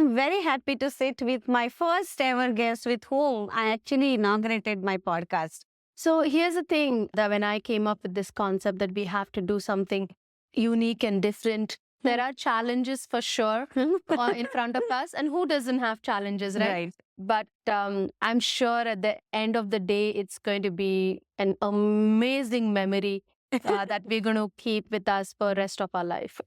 I'm very happy to sit with my first ever guest with whom I actually inaugurated my podcast. So here's the thing that when I came up with this concept that we have to do something unique and different, there are challenges for sure in front of us. And who doesn't have challenges, right? But I'm sure at the end of the day, it's going to be an amazing memory that we're going to keep with us for the rest of our life.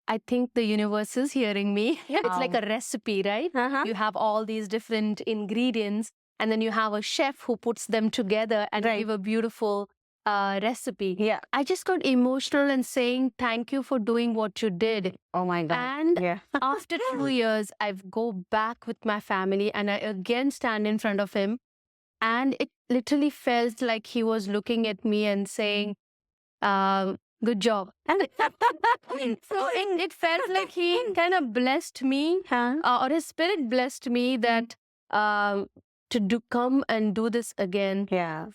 I think the universe is hearing me. It's like a recipe, right? Uh-huh. You have all these different ingredients, and then you have a chef who puts them together and Right. give a beautiful recipe. Yeah. I just got emotional and saying thank you for doing what you did. Oh my God. And Yeah. after 2 years, I've go back with my family and I again stand in front of him. And it literally felt like he was looking at me and saying, good job. So it felt like he kind of blessed me, Huh? or his spirit blessed me that to come and do this again Yeah.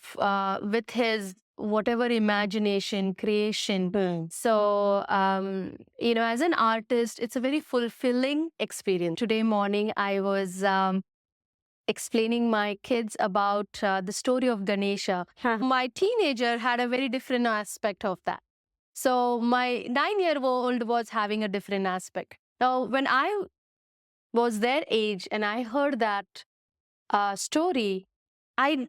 with his whatever imagination, creation. Hmm. So, as an artist, it's a very fulfilling experience. Today morning, I was explaining my kids about the story of Ganesha. Huh. My teenager had a very different aspect of that. So my 9-year-old was having a different aspect. Now, when I was their age and I heard that story, I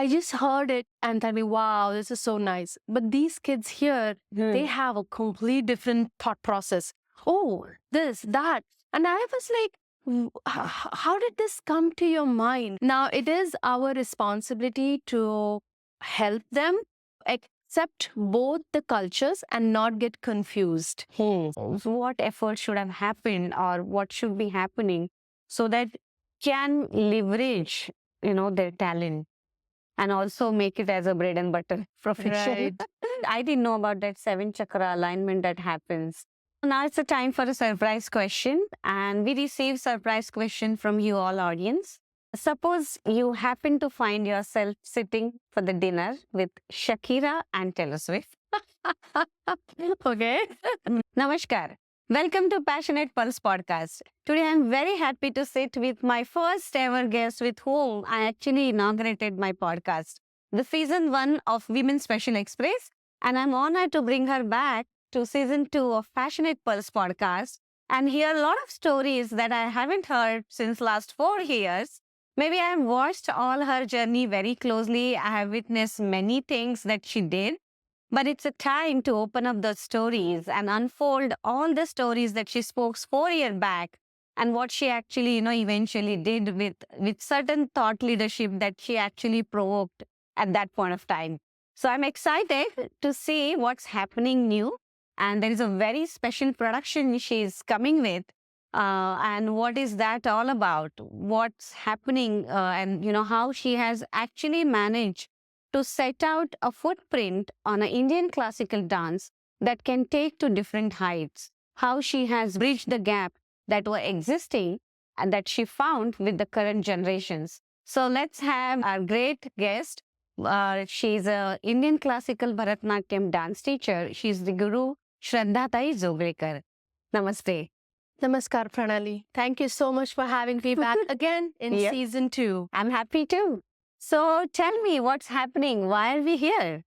just heard it and thought, wow, this is so nice. But these kids here, they have a complete different thought process. Oh, this, that. And I was like, how did this come to your mind? Now, it is our responsibility to help them accept both the cultures and not get confused. So what effort should have happened or what should be happening so that can leverage, their talent and also make it as a bread and butter profession. Right. I didn't know about that 7 chakra alignment that happens. Now it's a time for a surprise question, and we receive surprise question from you all audience. Suppose you happen to find yourself sitting for the dinner with Shakira and Taylor Swift. Okay. Namaskar. Welcome to Passionate Pulse podcast. Today I'm very happy to sit with my first ever guest with whom I actually inaugurated my podcast, the season 1 of Women Special Express, and I'm honored to bring her back to season 2 of Passionate Pulse podcast and hear a lot of stories that I haven't heard since last 4 years. Maybe I have watched all her journey very closely. I have witnessed many things that she did. But it's a time to open up those stories and unfold all the stories that she spoke 4 years back and what she actually, eventually did with certain thought leadership that she actually provoked at that point of time. So I'm excited to see what's happening new. And there is a very special production she's coming with. And what is that all about? What's happening and, how she has actually managed to set out a footprint on an Indian classical dance that can take to different heights, how she has bridged the gap that were existing and that she found with the current generations. So let's have our great guest. She's an Indian classical Bharatanatyam dance teacher. She's the guru, Shraddha Tai Zogrekar. Namaste. Namaskar, Pranali. Thank you so much for having me back again in Yep. season 2. I'm happy too. So tell me what's happening. Why are we here?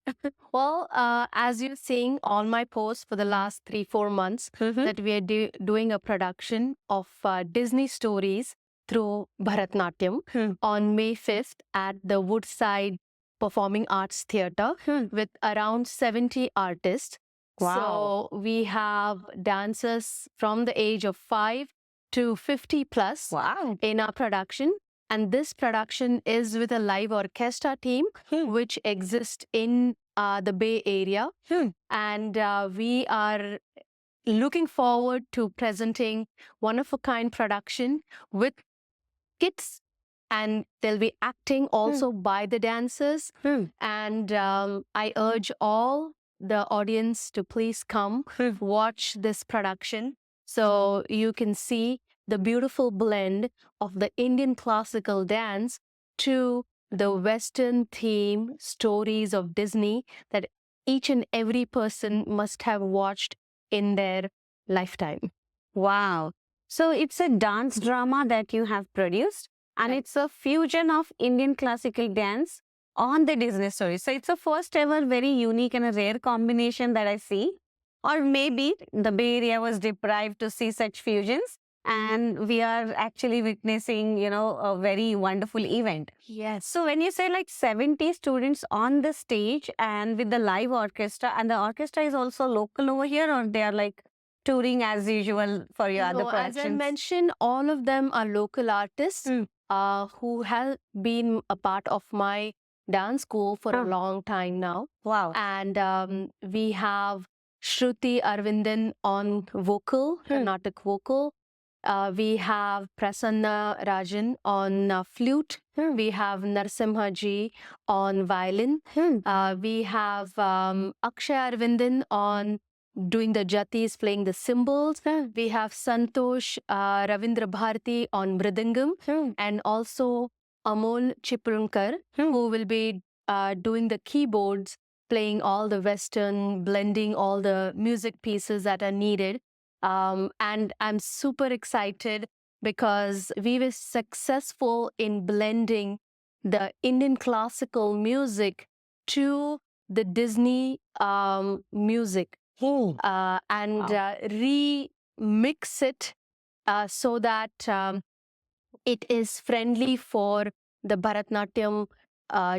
Well, as you're seeing on my posts for the last 3-4 months, that we are doing a production of Disney stories through Bharatnatyam on May 5th at the Woodside Performing Arts Theatre with around 70 artists. Wow. So we have dancers from the age of 5 to 50 plus Wow. in our production. And this production is with a live orchestra team, which exists in the Bay Area. And we are looking forward to presenting one-of-a-kind production with kids. And they'll be acting also by the dancers. And I urge all the audience to please come watch this production so you can see the beautiful blend of the Indian classical dance to the Western theme stories of Disney that each and every person must have watched in their lifetime. Wow. So it's a dance drama that you have produced, and Right. it's a fusion of Indian classical dance on the Disney story. So it's a first ever very unique and a rare combination that I see. Or maybe the Bay Area was deprived to see such fusions, and we are actually witnessing, a very wonderful event. Yes. So when you say like 70 students on the stage and with the live orchestra, and the orchestra is also local over here, or they are like touring as usual for your other No, as I productions? mentioned, all of them are local artists Hmm. who have been a part of my dance school for a Huh. long time now. Wow. And we have Shruti Arvindan on vocal, Carnatic vocal. We have Prasanna Rajan on flute. We have Narsimha Ji on violin. We have Akshay Arvindan on doing the jatis, playing the cymbals. We have Santosh Ravindra Bharati on mridangam, and also Amol Chiprunkar, who will be doing the keyboards, playing all the Western, blending all the music pieces that are needed. And I'm super excited because we were successful in blending the Indian classical music to the Disney music and Wow. remix it so that it is friendly for the Bharatnatyam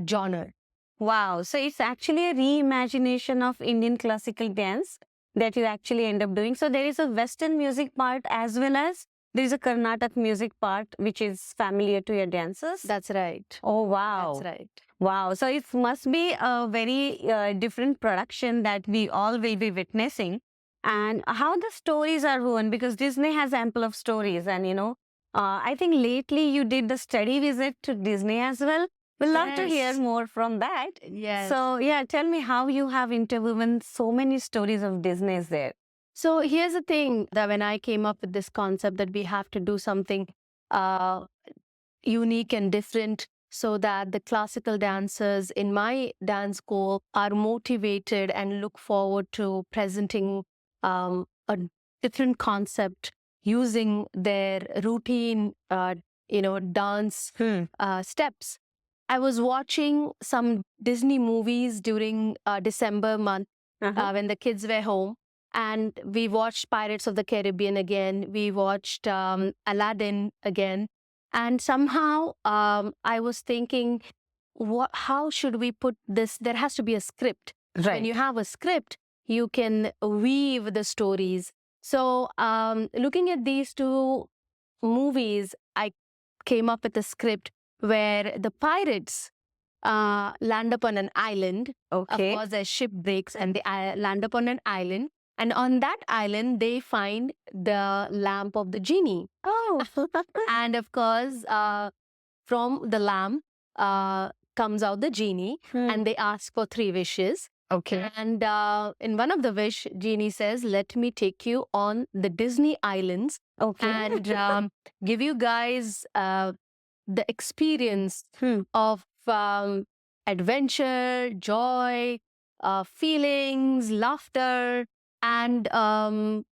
genre. Wow. So it's actually a reimagination of Indian classical dance that you actually end up doing. So there is a Western music part as well as there is a Carnatic music part which is familiar to your dancers. That's right. Oh, wow. That's right. Wow. So it must be a very different production that we all will be witnessing. And how the stories are woven, because Disney has ample of stories. And, I think lately you did the study visit to Disney as well. We'd love to hear Yes. more from that. Yes. So, yeah, tell me how you have interwoven so many stories of Disney's there. So here's the thing that when I came up with this concept that we have to do something unique and different so that the classical dancers in my dance school are motivated and look forward to presenting a different concept using their routine, dance steps. I was watching some Disney movies during December month when the kids were home. And we watched Pirates of the Caribbean again. We watched Aladdin again. And somehow I was thinking, how should we put this? There has to be a script. When you have a script, you can weave the stories. So looking at these two movies, I came up with a script where the pirates land up on an island. Okay. Of course, their ship breaks and they land up on an island. And on that island, they find the lamp of the genie. Oh. And of course, from the lamp comes out the genie, and they ask for 3 wishes. Okay. And in one of the wish, genie says, "Let me take you on the Disney islands Okay. and give you guys the experience of adventure, joy, feelings, laughter, and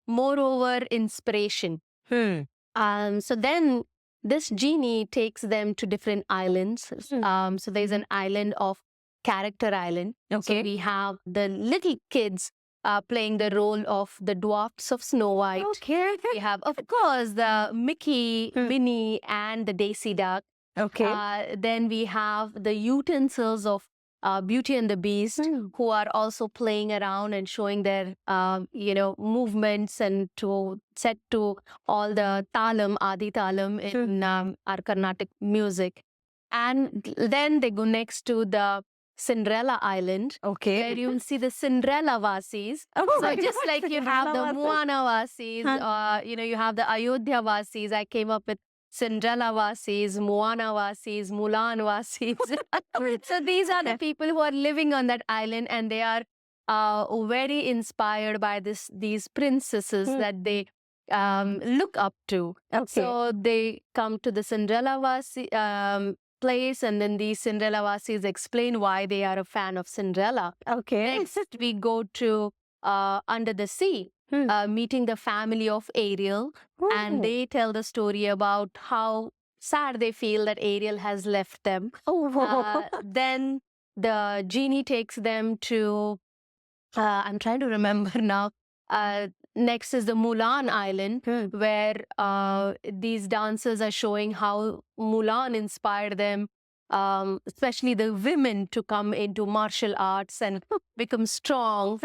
moreover, inspiration." So then this genie takes them to different islands. So there's an island of Character Island. Okay. So we have the little kids playing the role of the dwarfs of Snow White. Okay. We have, of course, the Mickey, Minnie, and the Daisy Duck. Okay. Then we have the utensils of Beauty and the Beast, who are also playing around and showing their, movements and to set to all the talam, adi talam in our Carnatic music. And then they go next to the Cinderella Island, Okay. where you will see the Cinderella Vasis. Oh So my just God, like you have the Cinderella Vasis. Moana Vasis, you have the Ayodhya Vasis. I came up with Cinderella Vasis, Moana Vasis, Mulan Vasis. So these are the people who are living on that island, and they are very inspired by these princesses that they look up to. Okay. So they come to the Cinderella Vasi place, and then these Cinderella Vasis explain why they are a fan of Cinderella. Okay. Next, we go to Under the Sea. meeting the family of Ariel, and they tell the story about how sad they feel that Ariel has left them. Then the genie takes them to, I'm trying to remember now. Next is the Mulan Island, where these dancers are showing how Mulan inspired them, especially the women, to come into martial arts and become strong.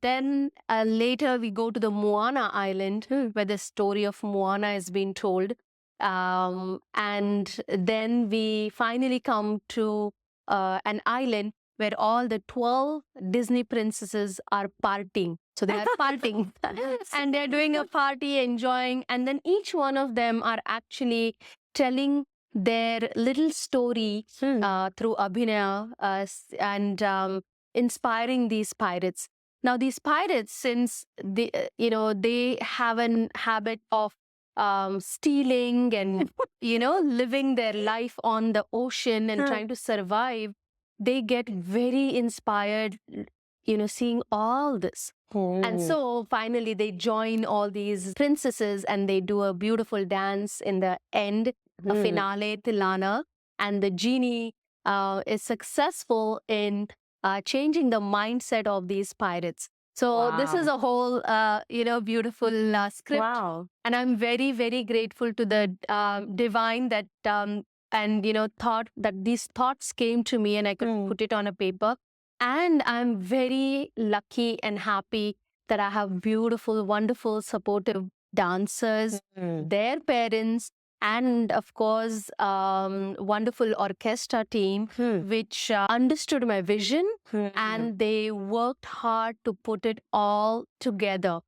Then later we go to the Moana Island, where the story of Moana is being told. And then we finally come to an island where all the 12 Disney princesses are partying. So they are partying and they're doing a party, enjoying. And then each one of them are actually telling their little story through Abhinaya and inspiring these pirates. Now, these pirates, since they have an habit of stealing and, living their life on the ocean and trying to survive, they get very inspired, seeing all this. And so finally they join all these princesses and they do a beautiful dance in the end, a finale, Tilana. And the genie is successful in changing the mindset of these pirates. So this is a whole, beautiful script. Wow. And I'm very, very grateful to the divine that thought that these thoughts came to me and I could put it on a paper. And I'm very lucky and happy that I have beautiful, wonderful, supportive dancers, their parents, and of course, wonderful orchestra team, which understood my vision and they worked hard to put it all together.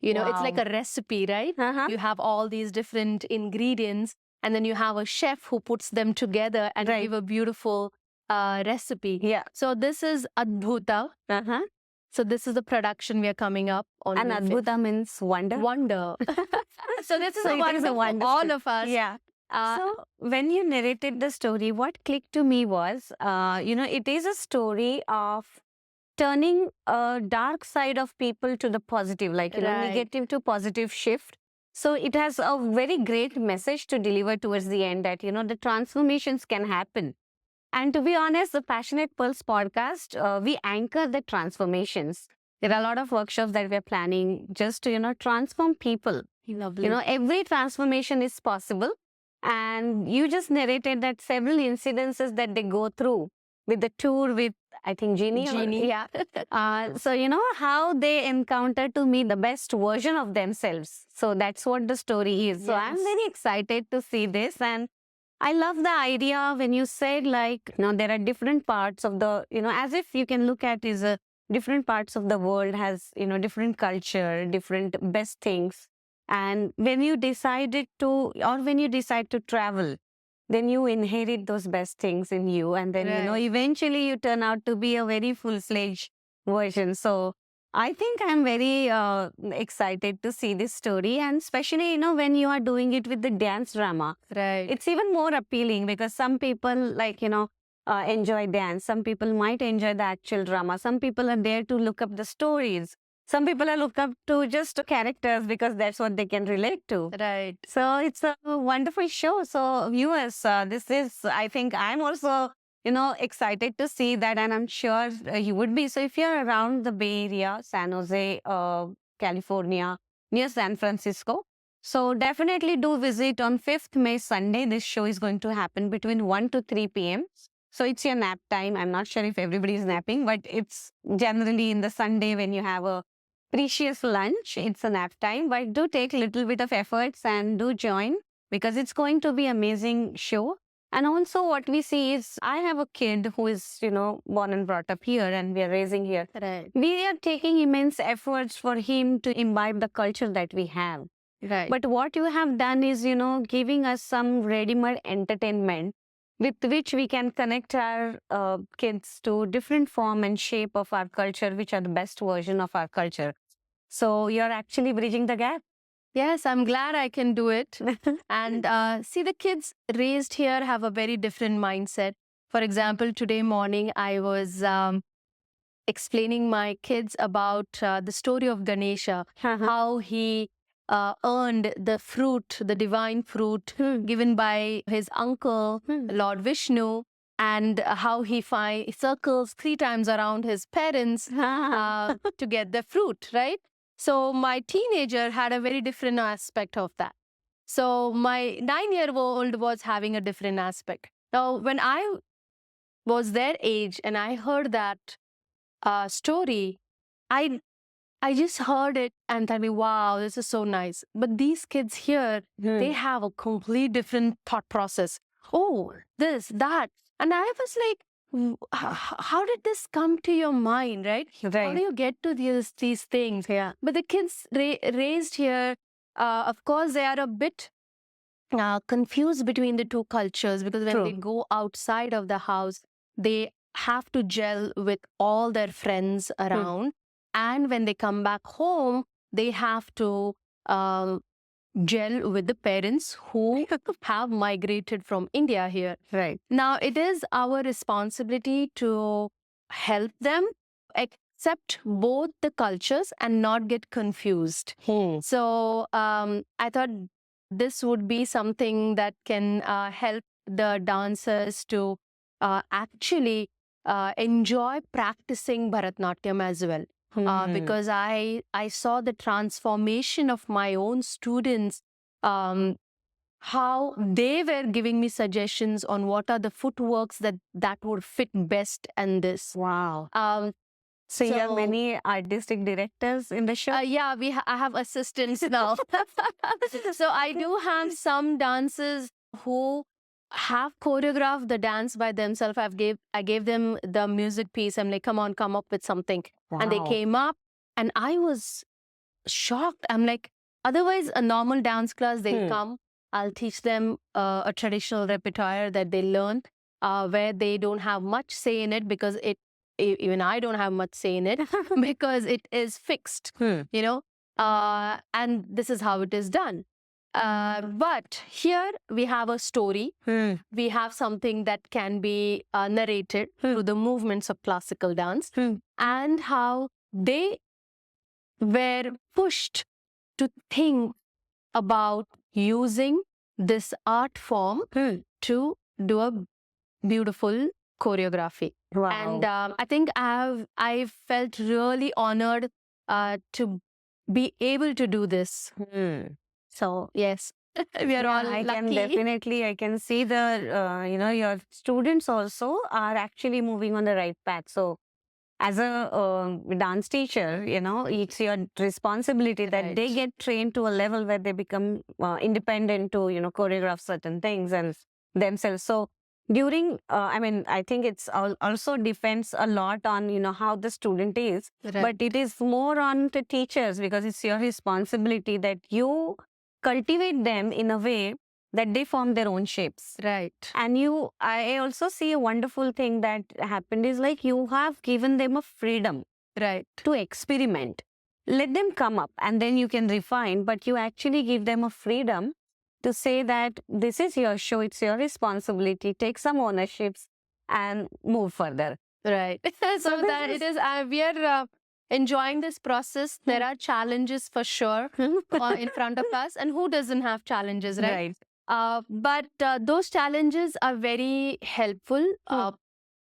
It's like a recipe, right? You have all these different ingredients and then you have a chef who puts them together and give a beautiful recipe. Yeah. So this is Adbhuta. So this is the production we are coming up on. And May 5th. Adbhuta means wonder. Wonder. So this is So a it is wonder a wonder for all story. of us. Yeah. So when you narrated the story, what clicked to me was, it is a story of turning a dark side of people to the positive, like, negative to positive shift. So it has a very great message to deliver towards the end that, the transformations can happen. And to be honest, the Passionate Pulse podcast, we anchor the transformations. There are a lot of workshops that we're planning just to, transform people. Lovely. Every transformation is possible. And you just narrated that several incidences that they go through with the tour with, I think, Genie. Yeah. So, how they encounter to meet the best version of themselves. So that's what the story is. So I'm very excited to see this. And I love the idea when you said, there are different parts of the, as if you can look at is a different parts of the world has, different culture, different best things. And when you decided to, or when you decide to travel, then you inherit those best things in you. And then, eventually you turn out to be a very full-fledged version. So I think I'm very excited to see this story. And especially, when you are doing it with the dance drama, it's even more appealing because some people enjoy dance. Some people might enjoy the actual drama. Some people are there to look up the stories. Some people are look up to just characters because that's what they can relate to. Right. So it's a wonderful show. So viewers, this is, I think I'm also, excited to see that, and I'm sure you would be. So if you're around the Bay Area, San Jose, California, near San Francisco, so definitely do visit on 5th May, Sunday. This show is going to happen between 1 to 3 p.m. So it's your nap time. I'm not sure if everybody is napping, but it's generally in the Sunday when you have a precious lunch. It's a nap time, but do take a little bit of efforts and do join because it's going to be an amazing show. And also what we see is I have a kid who is, born and brought up here and we are raising here. Right. We are taking immense efforts for him to imbibe the culture that we have. Right. But what you have done is, giving us some ready-made entertainment with which we can connect our kids to different form and shape of our culture, which are the best version of our culture. So you're actually bridging the gap. Yes, I'm glad I can do it. And see, the kids raised here have a very different mindset. For example, today morning, I was explaining my kids about the story of Ganesha, how he earned the fruit, the divine fruit given by his uncle, Lord Vishnu, and how he circles 3 times around his parents to get the fruit, right? So my teenager had a very different aspect of that. So my 9-year-old was having a different aspect. Now, when I was their age and I heard that story, I just heard it and thought, wow, this is so nice. But these kids here, they have a complete different thought process. Oh, this, that. And I was like, how did this come to your mind, right? How do Right. you get to these things? Yeah. But the kids raised here, of course, they are a bit confused between the two cultures because when they True. go outside of the house, they have to gel with all their friends around. And when they come back home, they have to gel with the parents who have migrated from India here. Right. Now, it is our responsibility to help them accept both the cultures and not get confused. So I thought this would be something that can help the dancers to actually enjoy practicing Bharatnatyam as well. Because I saw the transformation of my own students, how they were giving me suggestions on what are the footworks that would fit best in this. Wow. So you have so- many artistic directors in the show? Yeah, I have assistants now. So I do have some dancers who have choreographed the dance by themselves. I gave them the music piece. I'm like, come on, come up with something. And they Wow. came up and I was shocked. I'm like, otherwise a normal dance class, they'll come. I'll teach them a traditional repertoire that they learned where they don't have much say in it because even I don't have much say in it because it is fixed, you know, and this is how it is done. But here we have a story. We have something that can be narrated through the movements of classical dance and how they were pushed to think about using this art form to do a beautiful choreography. Wow. And I think I felt really honored to be able to do this. So yes, we are all I lucky. I can see the, your students also are actually moving on the right path. So as a dance teacher, it's your responsibility that they Right. get trained to a level where they become independent to, choreograph certain things and themselves. So during, I think it's also depends a lot on, how the student is, Right. but it is more on the teachers because it's your responsibility that you cultivate them in a way that they form their own shapes. Right. And I also see a wonderful thing that happened is like you have given them a freedom Right. to experiment. Let them come up and then you can refine, but you actually give them a freedom to say that this is your show, it's your responsibility, take some ownerships and move further. Right. So this that it is, we are enjoying this process. There are challenges for sure in front of us. And who doesn't have challenges, right? But those challenges are very helpful,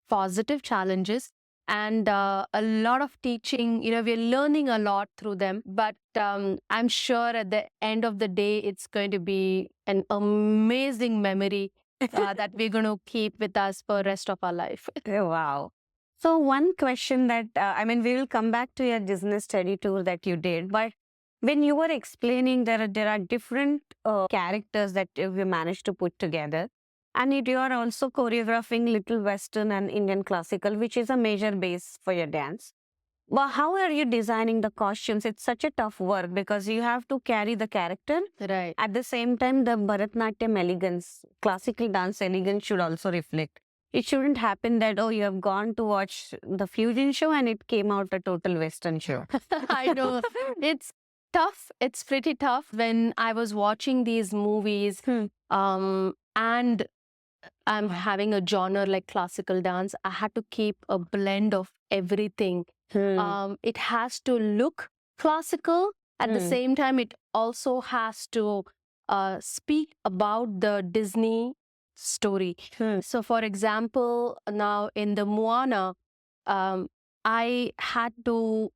positive challenges. And a lot of teaching, we're learning a lot through them. But I'm sure at the end of the day, it's going to be an amazing memory that we're going to keep with us for the rest of our life. Oh, wow. So one question that, we will come back to your Disney study tour that you did, but when you were explaining there are different characters that you managed to put together, and you are also choreographing Little Western and Indian classical, which is a major base for your dance. Well, how are you designing the costumes? It's such a tough work because you have to carry the character. Right. At the same time, the Bharatnatyam elegance, classical dance elegance should also reflect. It shouldn't happen that, you have gone to watch the fusion show and it came out a total Western show. I know. It's tough. It's pretty tough when I was watching these movies and I'm having a genre like classical dance. I had to keep a blend of everything. It has to look classical. At the same time, it also has to speak about the Disney story. So, for example, now in the Moana, I had to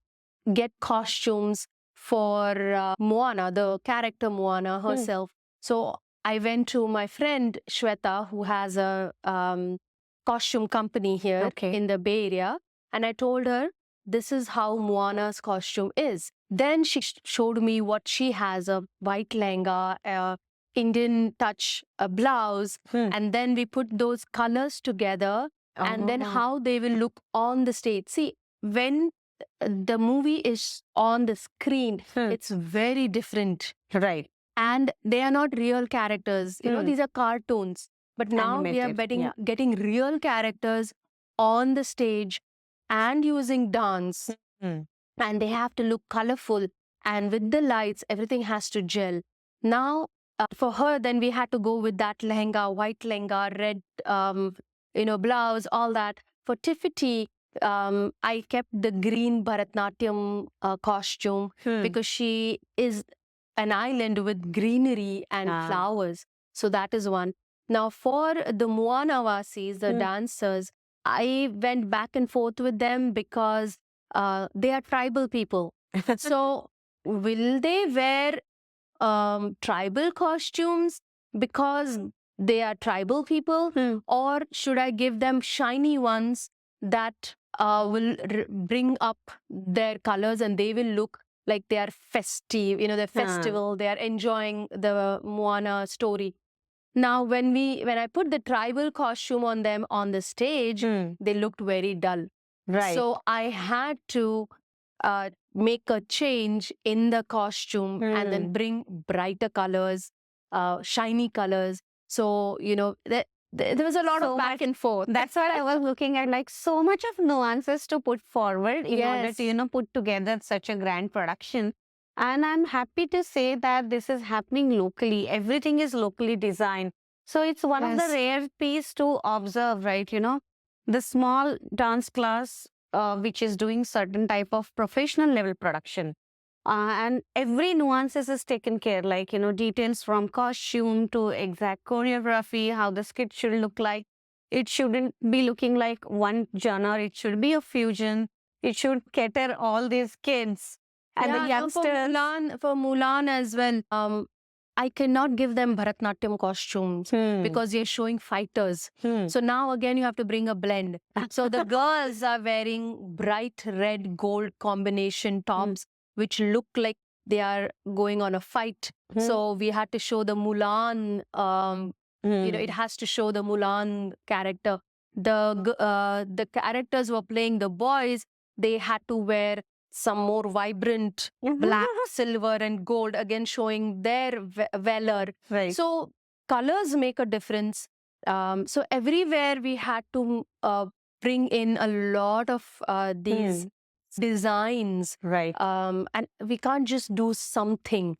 get costumes for Moana, the character Moana herself. So I went to my friend Shweta, who has a costume company here in the Bay Area, and I told her, this is how Moana's costume is. Then she showed me what she has, a white lehenga, a Indian touch, a blouse, and then we put those colors together and then how they will look on the stage. See, when the movie is on the screen, it's very different. Right. And they are not real characters. You know, these are cartoons. But now we are Animated, getting real characters on the stage and using dance. And they have to look colorful. And with the lights, everything has to gel. Now, for her, then we had to go with that lehenga, white lehenga, red, blouse, all that. For Tiffany, I kept the green Bharatnatyam costume because she is an island with greenery and flowers. So that is one. Now, for the Moanavasis, the dancers, I went back and forth with them because they are tribal people. So, will they wear tribal costumes because they are tribal people, or should I give them shiny ones that will bring up their colors and they will look like they are festive, they're festival, they are enjoying the Moana story. Now, when I put the tribal costume on them on the stage, they looked very dull. Right. So I had to make a change in the costume and then bring brighter colors, shiny colors. So, there was a lot of back and forth. That's what I was looking at, like so much of nuances to put forward in order to, put together such a grand production. And I'm happy to say that this is happening locally. Everything is locally designed. So it's one of the rare piece to observe, right? The small dance class, which is doing certain type of professional level production. And every nuances is taken care, like, details from costume to exact choreography, how the skit should look like. It shouldn't be looking like one genre. It should be a fusion. It should cater all these kids and the youngsters. For Mulan as well, I cannot give them Bharatnatyam costumes because you're showing fighters. So now again, you have to bring a blend. So the girls are wearing bright red gold combination tops, which look like they are going on a fight. So we had to show the Mulan, it has to show the Mulan character. The characters who were playing the boys, they had to wear some more vibrant black, silver, and gold, again showing their valor. Right. So colors make a difference. So everywhere we had to bring in a lot of these designs. Right. And we can't just do something.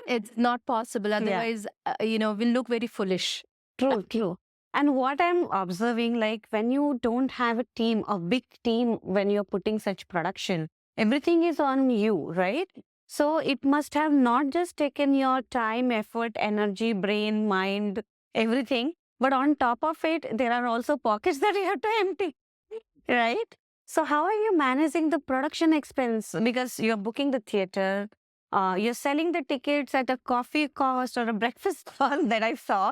It's not possible. Otherwise, we'll look very foolish. True. And what I'm observing, like when you don't have a team, a big team, when you're putting such production, everything is on you, right? So it must have not just taken your time, effort, energy, brain, mind, everything. But on top of it, there are also pockets that you have to empty, right? So how are you managing the production expense? Because you're booking the theater, you're selling the tickets at a coffee cost or a breakfast cost that I saw.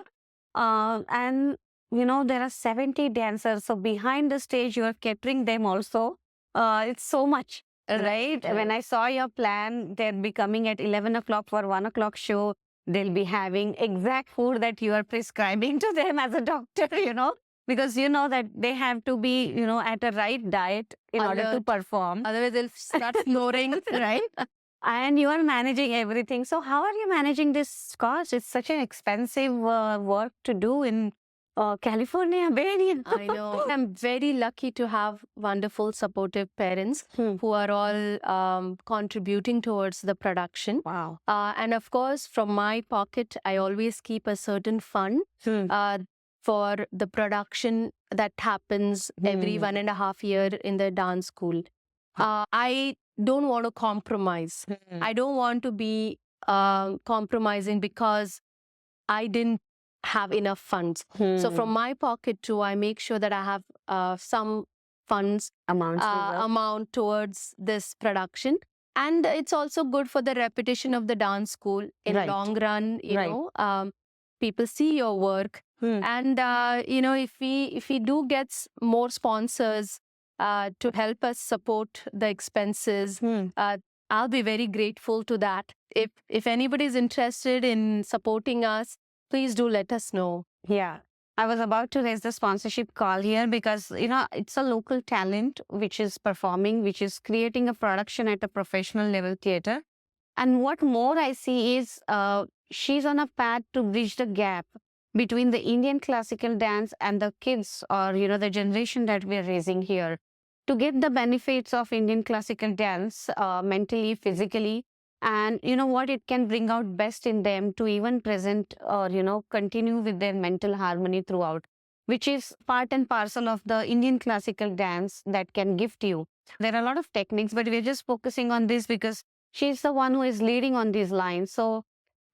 And, there are 70 dancers. So behind the stage, you are catering them also. It's so much. Right. When I saw your plan, they'll be coming at 11 o'clock for 1 o'clock show. They'll be having exact food that you are prescribing to them as a doctor, because you know that they have to be, at a right diet in order to perform. Otherwise, they'll start snoring. Right. And you are managing everything. So how are you managing this cost? It's such an expensive work to do in California, Bay Area. I know. I'm very lucky to have wonderful, supportive parents who are all contributing towards the production. Wow. And of course, from my pocket, I always keep a certain fund for the production that happens every 1.5 year in the dance school. I don't want to compromise. I don't want to be compromising because I didn't have enough funds. So from my pocket too, I make sure that I have some funds amount towards this production. And it's also good for the reputation of the dance school in Right. long run. Right. People see your work, and if we do get more sponsors to help us support the expenses, I'll be very grateful to that. If anybody is interested in supporting us, please do let us know. Yeah. I was about to raise the sponsorship call here because, it's a local talent which is performing, which is creating a production at a professional level theater. And what more I see is she's on a path to bridge the gap between the Indian classical dance and the kids or, the generation that we're raising here to get the benefits of Indian classical dance mentally, physically, and what it can bring out best in them to even present or continue with their mental harmony throughout, which is part and parcel of the Indian classical dance that can gift you. There are a lot of techniques, but we're just focusing on this because she's the one who is leading on these lines. So,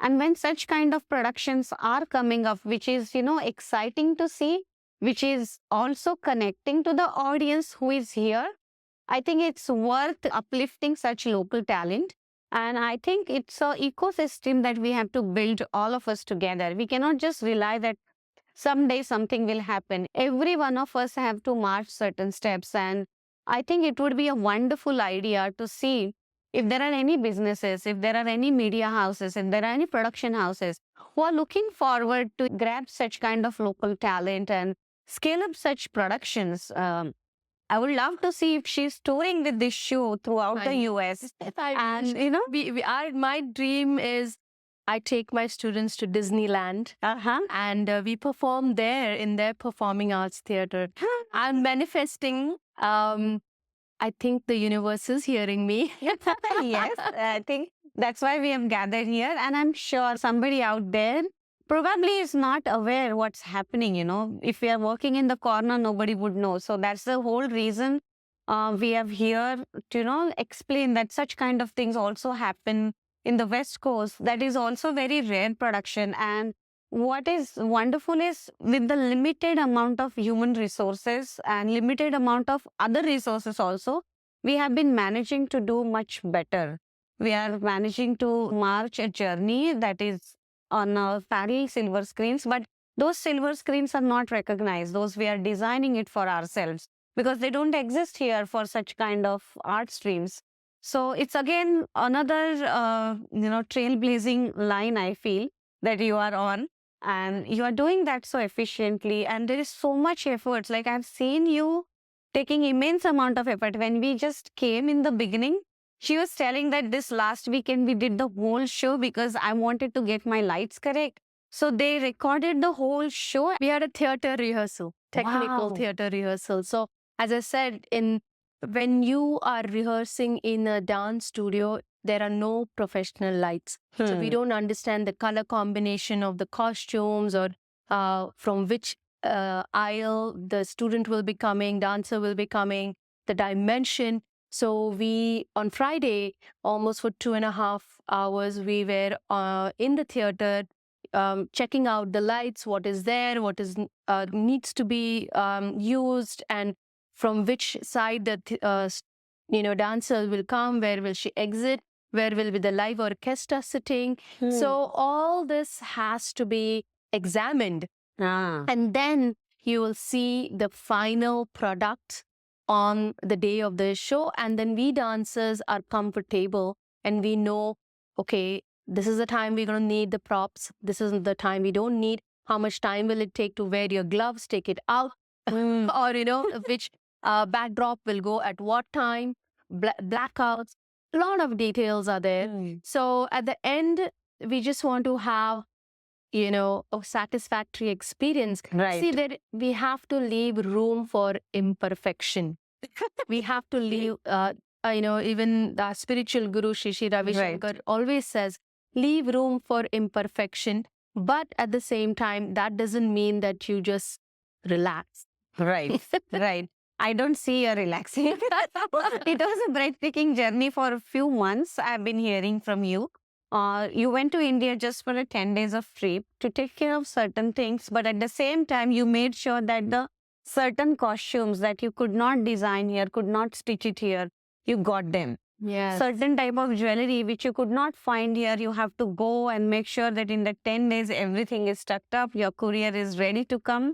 and when such kind of productions are coming up, which is exciting to see, which is also connecting to the audience who is here, I think it's worth uplifting such local talent. And I think it's an ecosystem that we have to build all of us together. We cannot just rely that someday something will happen. Every one of us have to march certain steps. And I think it would be a wonderful idea to see if there are any businesses, if there are any media houses, if there are any production houses who are looking forward to grab such kind of local talent and scale up such productions. I would love to see if she's touring with this show throughout the US. And my dream is I take my students to Disneyland and we perform there in their performing arts theater. I'm manifesting. I think the universe is hearing me. Yes, I think that's why we have gathered here. And I'm sure somebody out there probably is not aware what's happening. If we are working in the corner, nobody would know. So that's the whole reason we have here to, explain that such kind of things also happen in the West Coast. That is also very rare production. And what is wonderful is with the limited amount of human resources and limited amount of other resources also, we have been managing to do much better. We are managing to march a journey that is on parallel silver screens, but those silver screens are not recognized. Those we are designing it for ourselves because they don't exist here for such kind of art streams. So it's again another, trailblazing line I feel that you are on. And you are doing that so efficiently. And there is so much effort. Like I've seen you taking immense amount of effort. When we just came in the beginning, she was telling that this last weekend we did the whole show because I wanted to get my lights correct. So they recorded the whole show. We had a theater rehearsal, technical Wow. theater rehearsal. So as I said, when you are rehearsing in a dance studio, there are no professional lights. So we don't understand the color combination of the costumes or from which aisle the student will be coming, dancer will be coming, the dimension. So we, on Friday, almost for 2.5 hours, we were in the theater checking out the lights, what is there, what is needs to be used, and from which side the dancer will come, where will she exit, where will be the live orchestra sitting. So all this has to be examined. And then you will see the final product on the day of the show. And then we dancers are comfortable and we know, okay, this is the time we're going to need the props. This isn't the time we don't need. How much time will it take to wear your gloves, take it out? Or, which backdrop will go at what time, blackouts. A lot of details are there. So at the end, we just want to have, a satisfactory experience. Right. See, that we have to leave room for imperfection. We have to leave, even the spiritual guru, Shri Ravi Shankar, always says, leave room for imperfection But at the same time, that doesn't mean that you just relax. Right, right. I don't see you relaxing. It was a breathtaking journey for a few months. I've been hearing from you. You went to India just for a 10 days of trip to take care of certain things, but at the same time, you made sure that the certain costumes that you could not design here, could not stitch it here, you got them. Yes. Certain type of jewelry which you could not find here, you have to go and make sure that in the 10 days everything is tucked up, your courier is ready to come,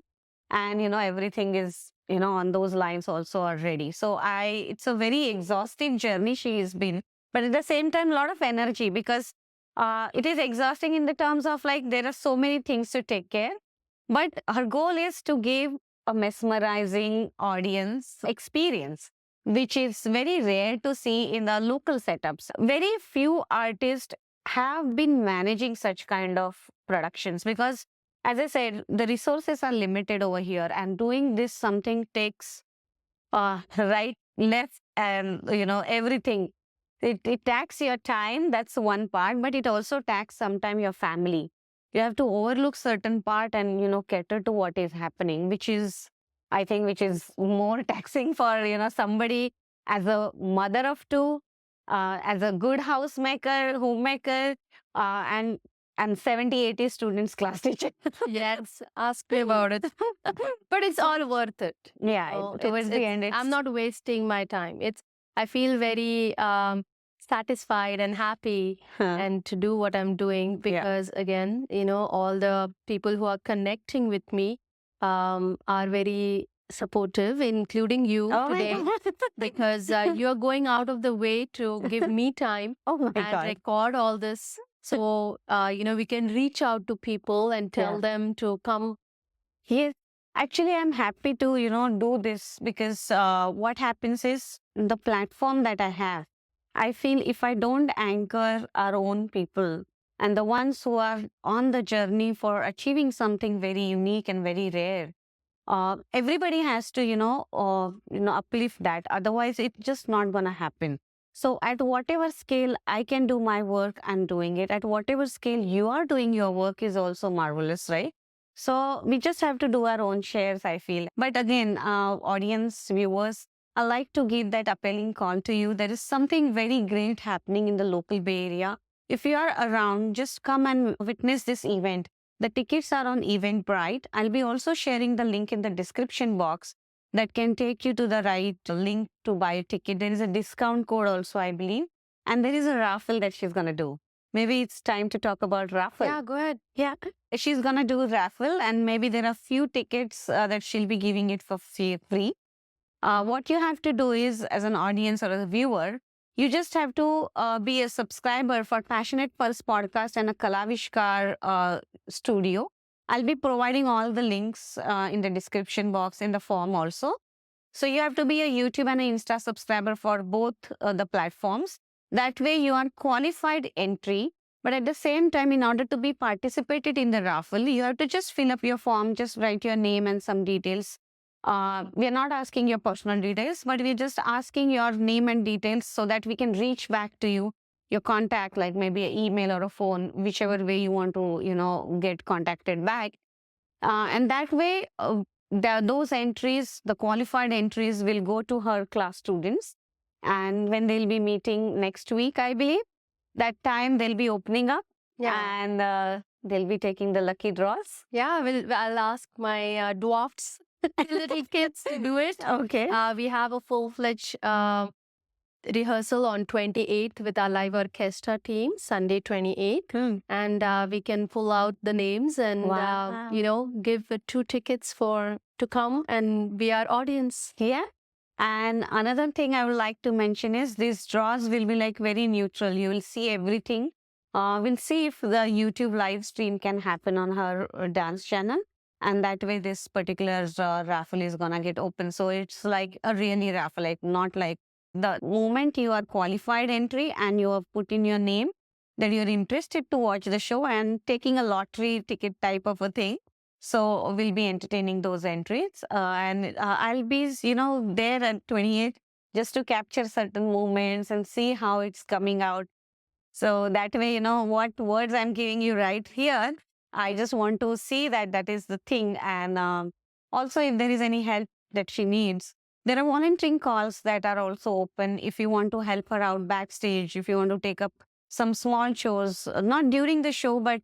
and everything is on those lines also are ready. So it's a very exhausting journey she has been, but at the same time a lot of energy, because it is exhausting in the terms of like there are so many things to take care, but her goal is to give a mesmerizing audience experience, which is very rare to see in the local setups. Very few artists have been managing such kind of productions, because as I said, the resources are limited over here, and doing this something takes right, left, and everything. It takes your time. That's one part, but it also takes sometime your family. You have to overlook certain part and cater to what is happening, which is, I think, which is more taxing for somebody as a mother of two, as a good housemaker, homemaker, and 70-80 students class teacher. Yes, ask me about it. But it's all worth it. Yeah, Oh, towards the end, I'm not wasting my time. I feel very satisfied and happy Huh. and to do what I'm doing, Yeah. because again, all the people who are connecting with me are very supportive, including you Oh my today, God. because you're going out of the way to give me time Oh my and God. record all this. So, we can reach out to people and tell Yeah. them to come. Yes. Actually, I'm happy to, do this, because what happens is the platform that I have, I feel if I don't anchor our own people and the ones who are on the journey for achieving something very unique and very rare, everybody has to, uplift that. Otherwise, it's just not going to happen. So at whatever scale I can do my work, I'm doing it. At whatever scale you are doing your work is also marvelous, right? So we just have to do our own shares, I feel. But again, audience, viewers, I like to give that appealing call to you. There is something very great happening in the local Bay Area. If you are around, just come and witness this event. The tickets are on Eventbrite. I'll be also sharing the link in the description box that can take you to the right link to buy a ticket. There is a discount code also, I believe. And there is a raffle that she's going to do. Maybe it's time to talk about raffle. Yeah, go ahead. Yeah, she's gonna do raffle, and maybe there are few tickets that she'll be giving it for free. What you have to do is, as an audience or a viewer, you just have to be a subscriber for Passionate Pulse podcast and a Kalavishkar studio. I'll be providing all the links in the description box in the form also. So you have to be a YouTube and an Insta subscriber for both the platforms. That way you are qualified entry. But at the same time, in order to be participated in the raffle, you have to just fill up your form, just write your name and some details. We are not asking your personal details, but we're just asking your name and details so that we can reach back to you, your contact, like maybe an email or a phone, whichever way you want to, get contacted back. And that way, those entries, the qualified entries, will go to her class students. And when they'll be meeting next week, I believe, that time they'll be opening up, Yeah. and they'll be taking the lucky draws. Yeah, I'll ask my dwarfs, little kids, to do it. Okay. We have a full-fledged rehearsal on 28th with our live orchestra team, Sunday 28th. Hmm. And we can pull out the names and, Wow. give 2 tickets to come and be our audience. Yeah. And another thing I would like to mention is these draws will be like very neutral. You will see everything. We'll see if the YouTube live stream can happen on her dance channel. And that way this particular raffle is going to get open. So it's like a really raffle, like not like the moment you are qualified entry and you have put in your name that you're interested to watch the show and taking a lottery ticket type of a thing. So we'll be entertaining those entries, and I'll be, there at 28 just to capture certain moments and see how it's coming out. So that way, what words I'm giving you right here, I just want to see that that is the thing. And also, if there is any help that she needs, there are volunteering calls that are also open. If you want to help her out backstage, if you want to take up some small shows, not during the show, but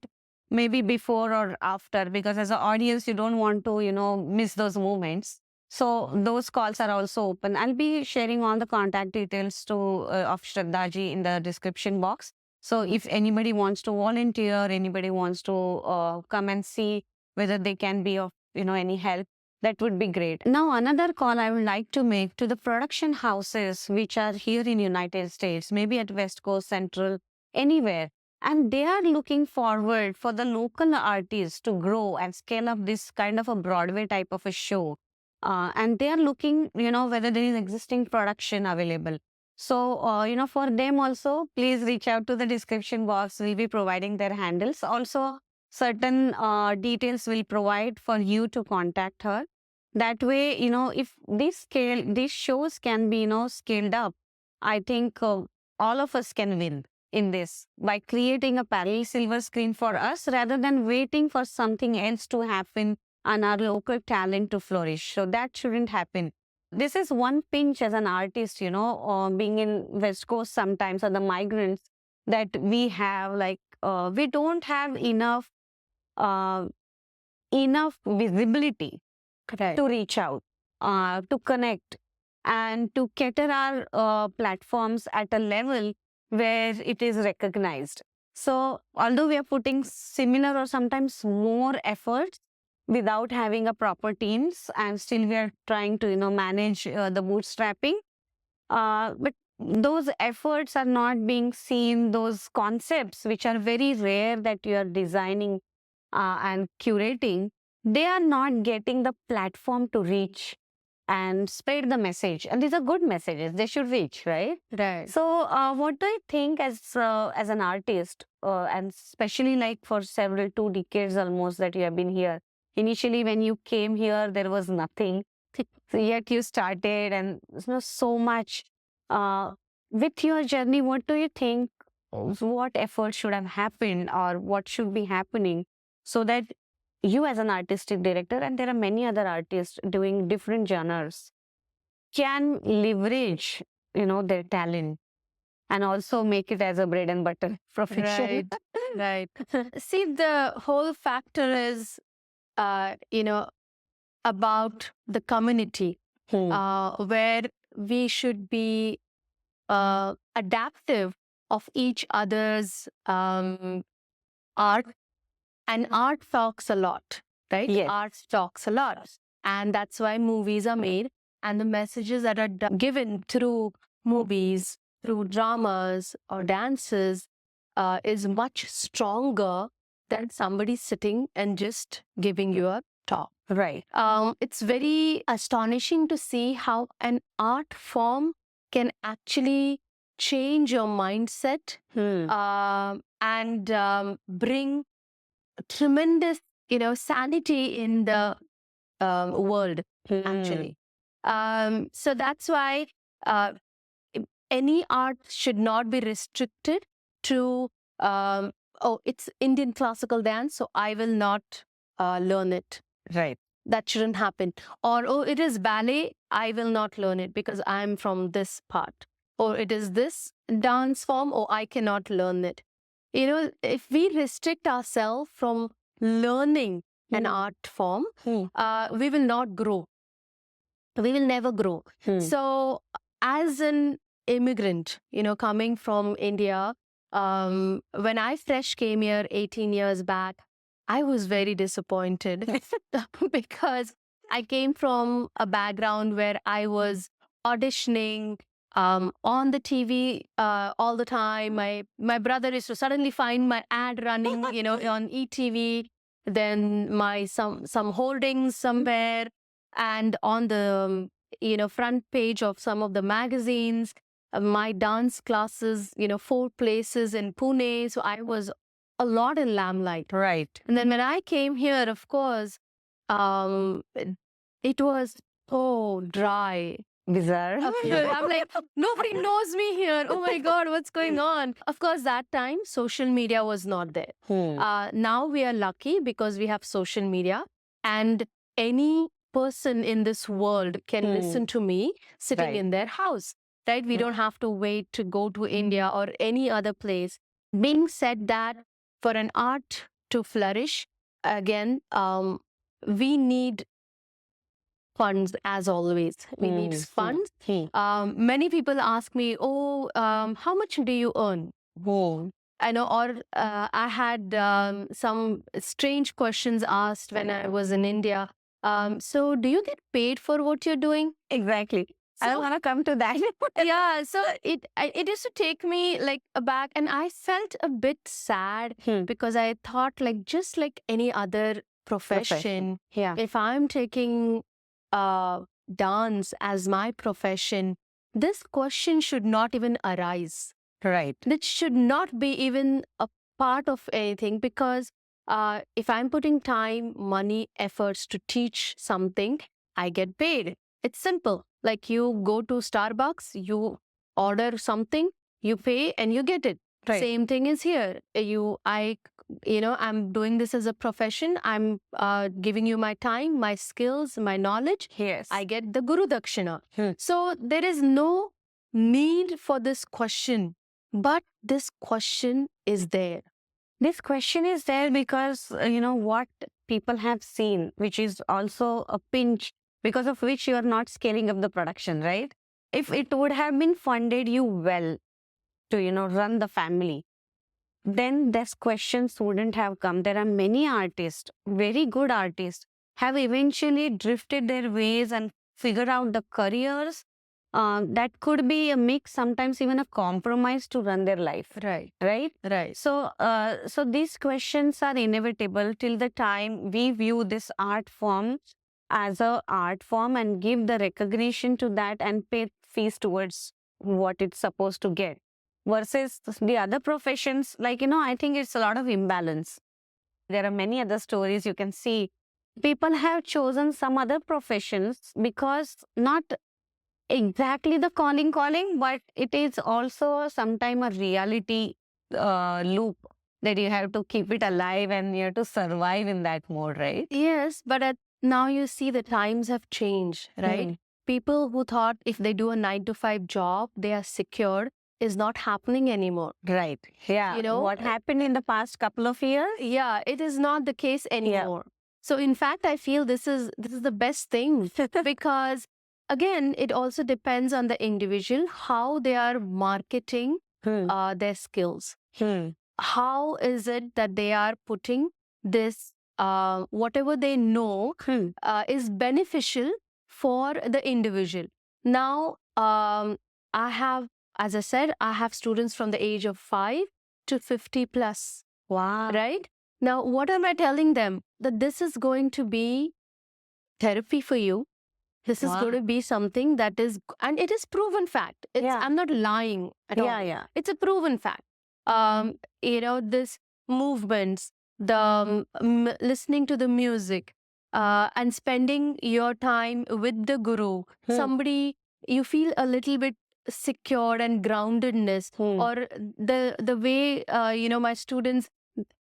maybe before or after, because as an audience, you don't want to, miss those moments. So those calls are also open. I'll be sharing all the contact details of Shraddha in the description box. So if anybody wants to volunteer, anybody wants to come and see whether they can be of any help, that would be great. Now another call I would like to make to the production houses which are here in United States, maybe at West Coast, Central, anywhere. And they are looking forward for the local artists to grow and scale up this kind of a Broadway type of a show. And they are looking, whether there is existing production available. So, for them also, please reach out to the description box. We'll be providing their handles. Also, certain details will provide for you to contact her. That way, if these shows can be, scaled up, I think all of us can win in this by creating a parallel silver screen for us rather than waiting for something else to happen and our local talent to flourish. So that shouldn't happen. This is one pinch as an artist, being in West Coast sometimes, or the migrants that we have, like, we don't have uh, enough visibility Correct. to reach out, to connect, and to cater our platforms at a level where it is recognized. So, although we are putting similar or sometimes more efforts without having a proper teams, and still we are trying to manage the bootstrapping, but those efforts are not being seen. Those concepts which are very rare that you are designing and curating, they are not getting the platform to reach and spread the message. And these are good messages; they should reach, right? Right. So, what do you think as an artist, and especially like for several 2 decades almost that you have been here? Initially, when you came here, there was nothing. So yet you started, and so much. With your journey, what do you think? What effort should have happened, or what should be happening, so that you, as an artistic director, and there are many other artists doing different genres, can leverage, their talent and also make it as a bread and butter profession. Right. See, the whole factor is, about the community, Hmm. where we should be adaptive of each other's art. And art talks a lot, right? Yes. Art talks a lot. And that's why movies are made. And the messages that are given through movies, through dramas or dances, is much stronger than somebody sitting and just giving you a talk. Right. It's very astonishing to see how an art form can actually change your mindset Hmm. and bring tremendous, sanity in the world, actually. So that's why any art should not be restricted to, oh, it's Indian classical dance, so I will not learn it. Right. That shouldn't happen. Or, oh, it is ballet, I will not learn it because I'm from this part. Or it is this dance form, or I cannot learn it. If we restrict ourselves from learning an art form, we will not grow. We will never grow. So, as an immigrant, coming from India, when I fresh came here 18 years back, I was very disappointed because I came from a background where I was auditioning on the TV all the time. My brother used to suddenly find my ad running, on ETV, then some holdings somewhere, and on the front page of some of the magazines. My dance classes, 4 places in Pune. So I was a lot in limelight. Right. And then when I came here, of course, it was so dry. Bizarre. I'm like, nobody knows me here. Oh my God, what's going on? Of course, that time social media was not there. Now we are lucky because we have social media, and any person in this world can listen to me sitting Right. in their house, right? We Hmm. don't have to wait to go to India or any other place. Being said that, for an art to flourish, again, we need funds as always. We need funds. Many people ask me, oh, how much do you earn? I know, or I had some strange questions asked when I was in India. So, do you get paid for what you're doing? Exactly. I don't So, want to come to that. yeah, so it used to take me like aback, and I felt a bit sad because I thought, like, just like any other profession, Yeah. if I'm taking dance as my profession, this question should not even arise. Right. That should not be even a part of anything, because if I'm putting time, money, efforts to teach something, I get paid. It's simple. Like, you go to Starbucks, you order something, you pay, and you get it. Right. Same thing is here. I'm doing this as a profession. I'm giving you my time, my skills, my knowledge. Yes. I get the Guru Dakshina. So there is no need for this question, but this question is there. This question is there because, what people have seen, which is also a pinch because of which you are not scaling up the production, right? If it would have been funded you well to, run the family, then these questions wouldn't have come. There are many artists, very good artists, have eventually drifted their ways and figured out the careers that could be a mix, sometimes even a compromise to run their life. Right. Right. So these questions are inevitable till the time we view this art form as a art form and give the recognition to that and pay fees towards what it's supposed to get. Versus the other professions, like, I think it's a lot of imbalance. There are many other stories you can see. People have chosen some other professions because not exactly the calling, but it is also sometime a reality loop that you have to keep it alive and you have to survive in that mode, right? Yes, but now you see the times have changed, right? People who thought if they do a 9 to 5 job, they are secured, is not happening anymore. Right. Yeah. You know, What happened in the past couple of years? Yeah, it is not the case anymore. So in fact, I feel this is the best thing because, again, it also depends on the individual, how they are marketing their skills. How is it that they are putting this, whatever they know is beneficial for the individual. Now, I have, as I said, I have students from the age of 5 to 50 plus. Wow. Right? Now, what am I telling them? That this is going to be therapy for you. This is going to be something that is, and it is proven fact. I'm not lying at all. Yeah. It's a proven fact. This movements, the listening to the music, and spending your time with the guru, somebody you feel a little bit secure and groundedness, or the way my students,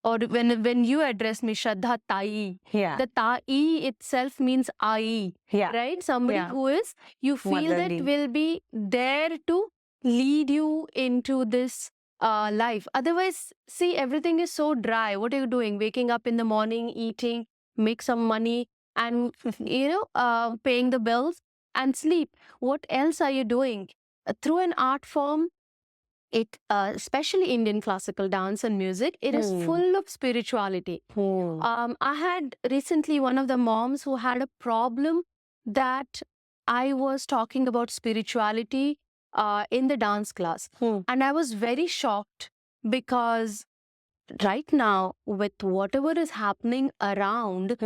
or when you address me, Shraddha Tai, the Tai itself means I, right? Somebody who is, you feel that will be there to lead you into this life. Otherwise, see, everything is so dry. What are you doing? Waking up in the morning, eating, make some money, and paying the bills and sleep. What else are you doing? Through an art form, it especially Indian classical dance and music, it is full of spirituality. I had recently one of the moms who had a problem that I was talking about spirituality in the dance class. And I was very shocked because right now, with whatever is happening around,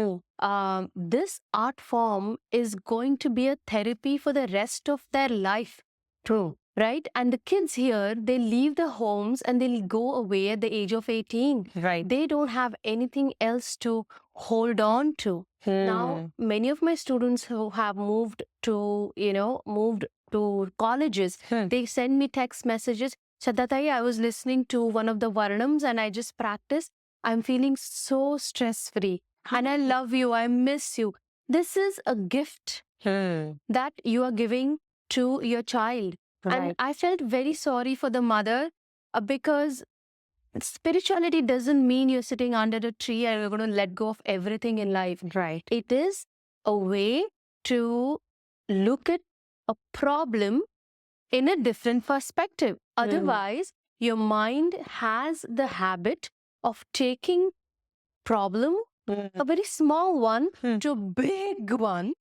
this art form is going to be a therapy for the rest of their life. True. Right? And the kids here, they leave the homes and they'll go away at the age of 18. Right. They don't have anything else to hold on to. Now, many of my students who have moved to, moved to colleges, they send me text messages. Shraddha, I was listening to one of the Varnams and I just practiced. I'm feeling so stress-free. And I love you. I miss you. This is a gift that you are giving to your child. And I felt very sorry for the mother because spirituality doesn't mean you're sitting under a tree and you're going to let go of everything in life. Right. It is a way to look at a problem in a different perspective. Otherwise, your mind has the habit of taking problem, a very small one, to a big one.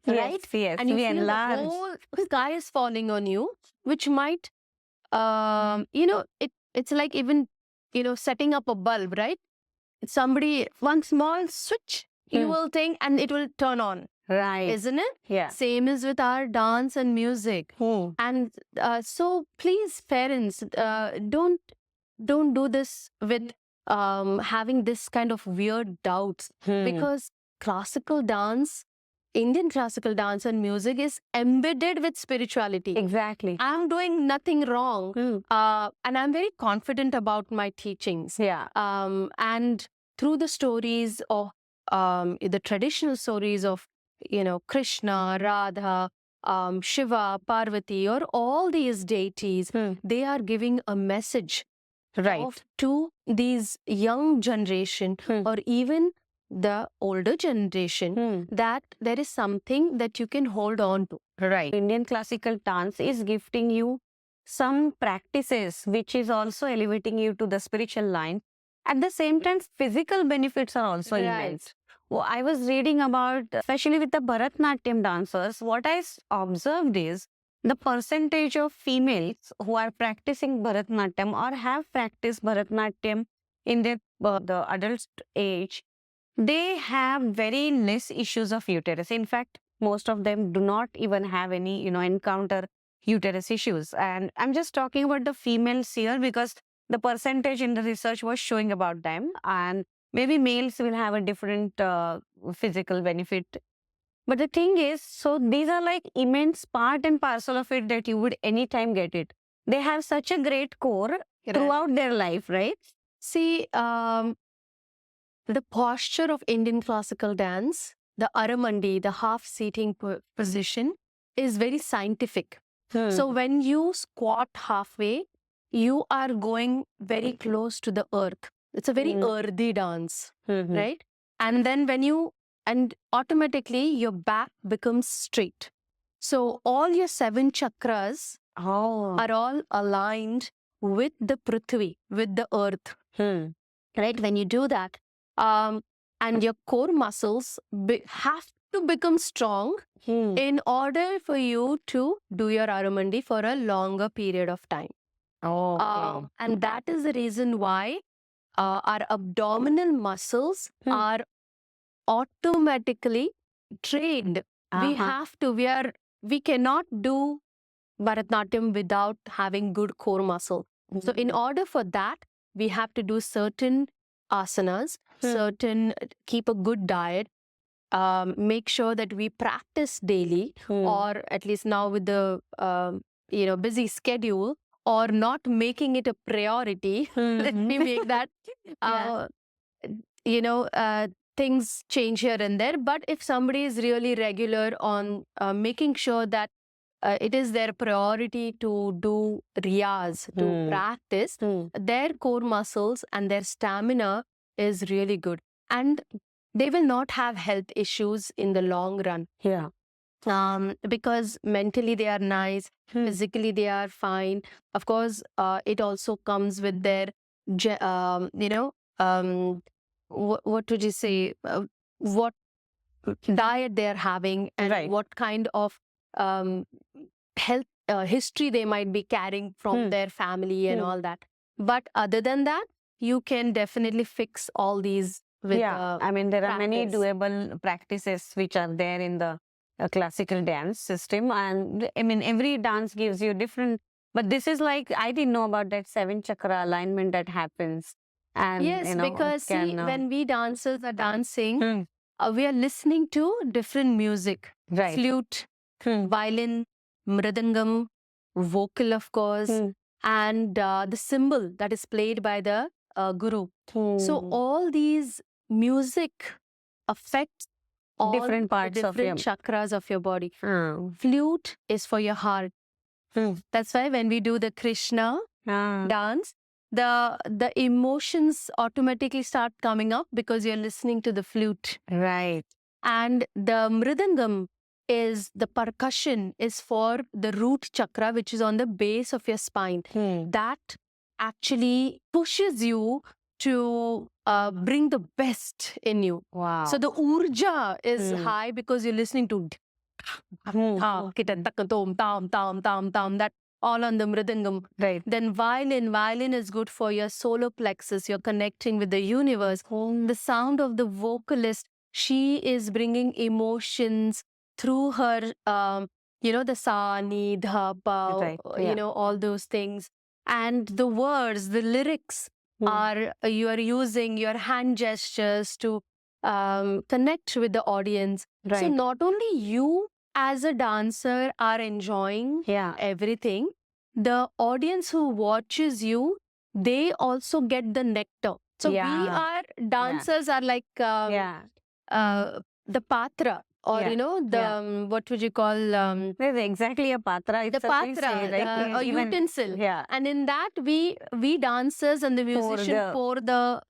Right? Yes. And you we feel the enlarge. whole sky is falling on you, which might, it's like even, setting up a bulb, right? Somebody, one small switch, you will think, and it will turn on. Right. Isn't it? Yeah. Same is with our dance and music. And so please, parents, don't do this with having this kind of weird doubts, because classical dance, Indian classical dance and music is embedded with spirituality. Exactly. I'm doing nothing wrong. And I'm very confident about my teachings. Yeah. And through the stories of the traditional stories of, Krishna, Radha, Shiva, Parvati, or all these deities, they are giving a message to these young generation or even the older generation that there is something that you can hold on to. Right. Indian classical dance is gifting you some practices which is also elevating you to the spiritual line. At the same time, physical benefits are also immense. Well, I was reading about, especially with the Bharatnatyam dancers, what I observed is the percentage of females who are practicing Bharatnatyam or have practiced Bharatnatyam in their the adult age, they have very less issues of uterus. In fact, most of them do not even have any, encounter uterus issues. And I'm just talking about the females here because the percentage in the research was showing about them. And maybe males will have a different physical benefit. But the thing is, so these are like immense part and parcel of it that you would anytime get it. They have such a great core throughout their life, right? See, the posture of Indian classical dance, the Aramandi, the half-seating position, is very scientific. So when you squat halfway, you are going very close to the earth. It's a very earthy dance, right? And then and automatically your back becomes straight. So all your 7 chakras are all aligned with the Prithvi, with the earth. Right? When you do that, and your core muscles have to become strong in order for you to do your Aramandi for a longer period of time. And that is the reason why our abdominal muscles are automatically trained. We cannot do Bharatnatyam without having good core muscle. So in order for that, we have to do certain asanas, keep a good diet, make sure that we practice daily, or at least now with the busy schedule, or not making it a priority. Let me make that. Things change here and there. But if somebody is really regular on making sure that it is their priority to do riyaz, to practice, their core muscles and their stamina is really good. And they will not have health issues in the long run. Because mentally they are nice, physically they are fine. Of course, it also comes with their, what would you say, what diet they are having and what kind of health history they might be carrying from their family and all that. But other than that, you can definitely fix all these with there are many practice. doable practices which are there in the classical dance system. And every dance gives you different, but this is like, I didn't know about that 7 chakra alignment that happens. And Yes, because see, when we dancers are dancing, we are listening to different music, Right. flute, Hmm. violin, mridangam, vocal, of course, and the cymbal that is played by the guru. So Hmm. all these music affects all Different the parts of different chakras of your body. Hmm. Flute is for your heart. Hmm. That's why when we do the Krishna Ah. dance, the emotions automatically start coming up because you're listening to the flute. Right. And the mridangam is the percussion is for the root chakra, which is on the base of your spine. Hmm. That actually pushes you to bring the best in you. Wow. So the urja is Hmm. high because you're listening to that all on the mridangam. Right. Then violin is good for your solar plexus. You're connecting with the universe. The sound of the vocalist, she is bringing emotions through her, the sa, ni, dha, pa, Right, yeah. all those things. And the words, the lyrics are, you are using your hand gestures to connect with the audience. So Right. not only you as a dancer are enjoying Yeah. everything, the audience who watches you, they also get the nectar. So we Yeah. are dancers are like Yeah. the patra, or Yeah. what would you call There's exactly a patra. It's the a we patra, say, like, a even, utensil. yeah. And in that we dancers and the musician pour the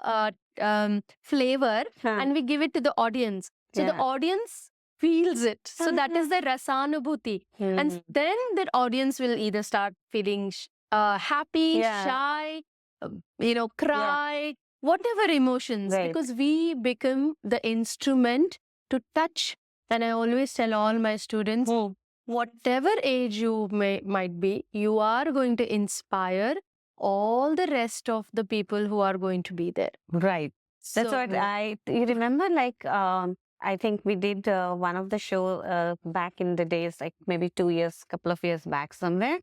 flavor and we give it to the audience. So the Yeah. audience feels it. So that is the rasanubhuti. And Mhm. then the audience will either start feeling happy, Yeah. shy, cry, whatever emotions, Right. because we become the instrument to touch. And I always tell all my students, whatever age you might be, you are going to inspire all the rest of the people who are going to be there. Right. That's what you remember, like, I think we did one of the show back in the days, like maybe 2 years, couple of years back somewhere.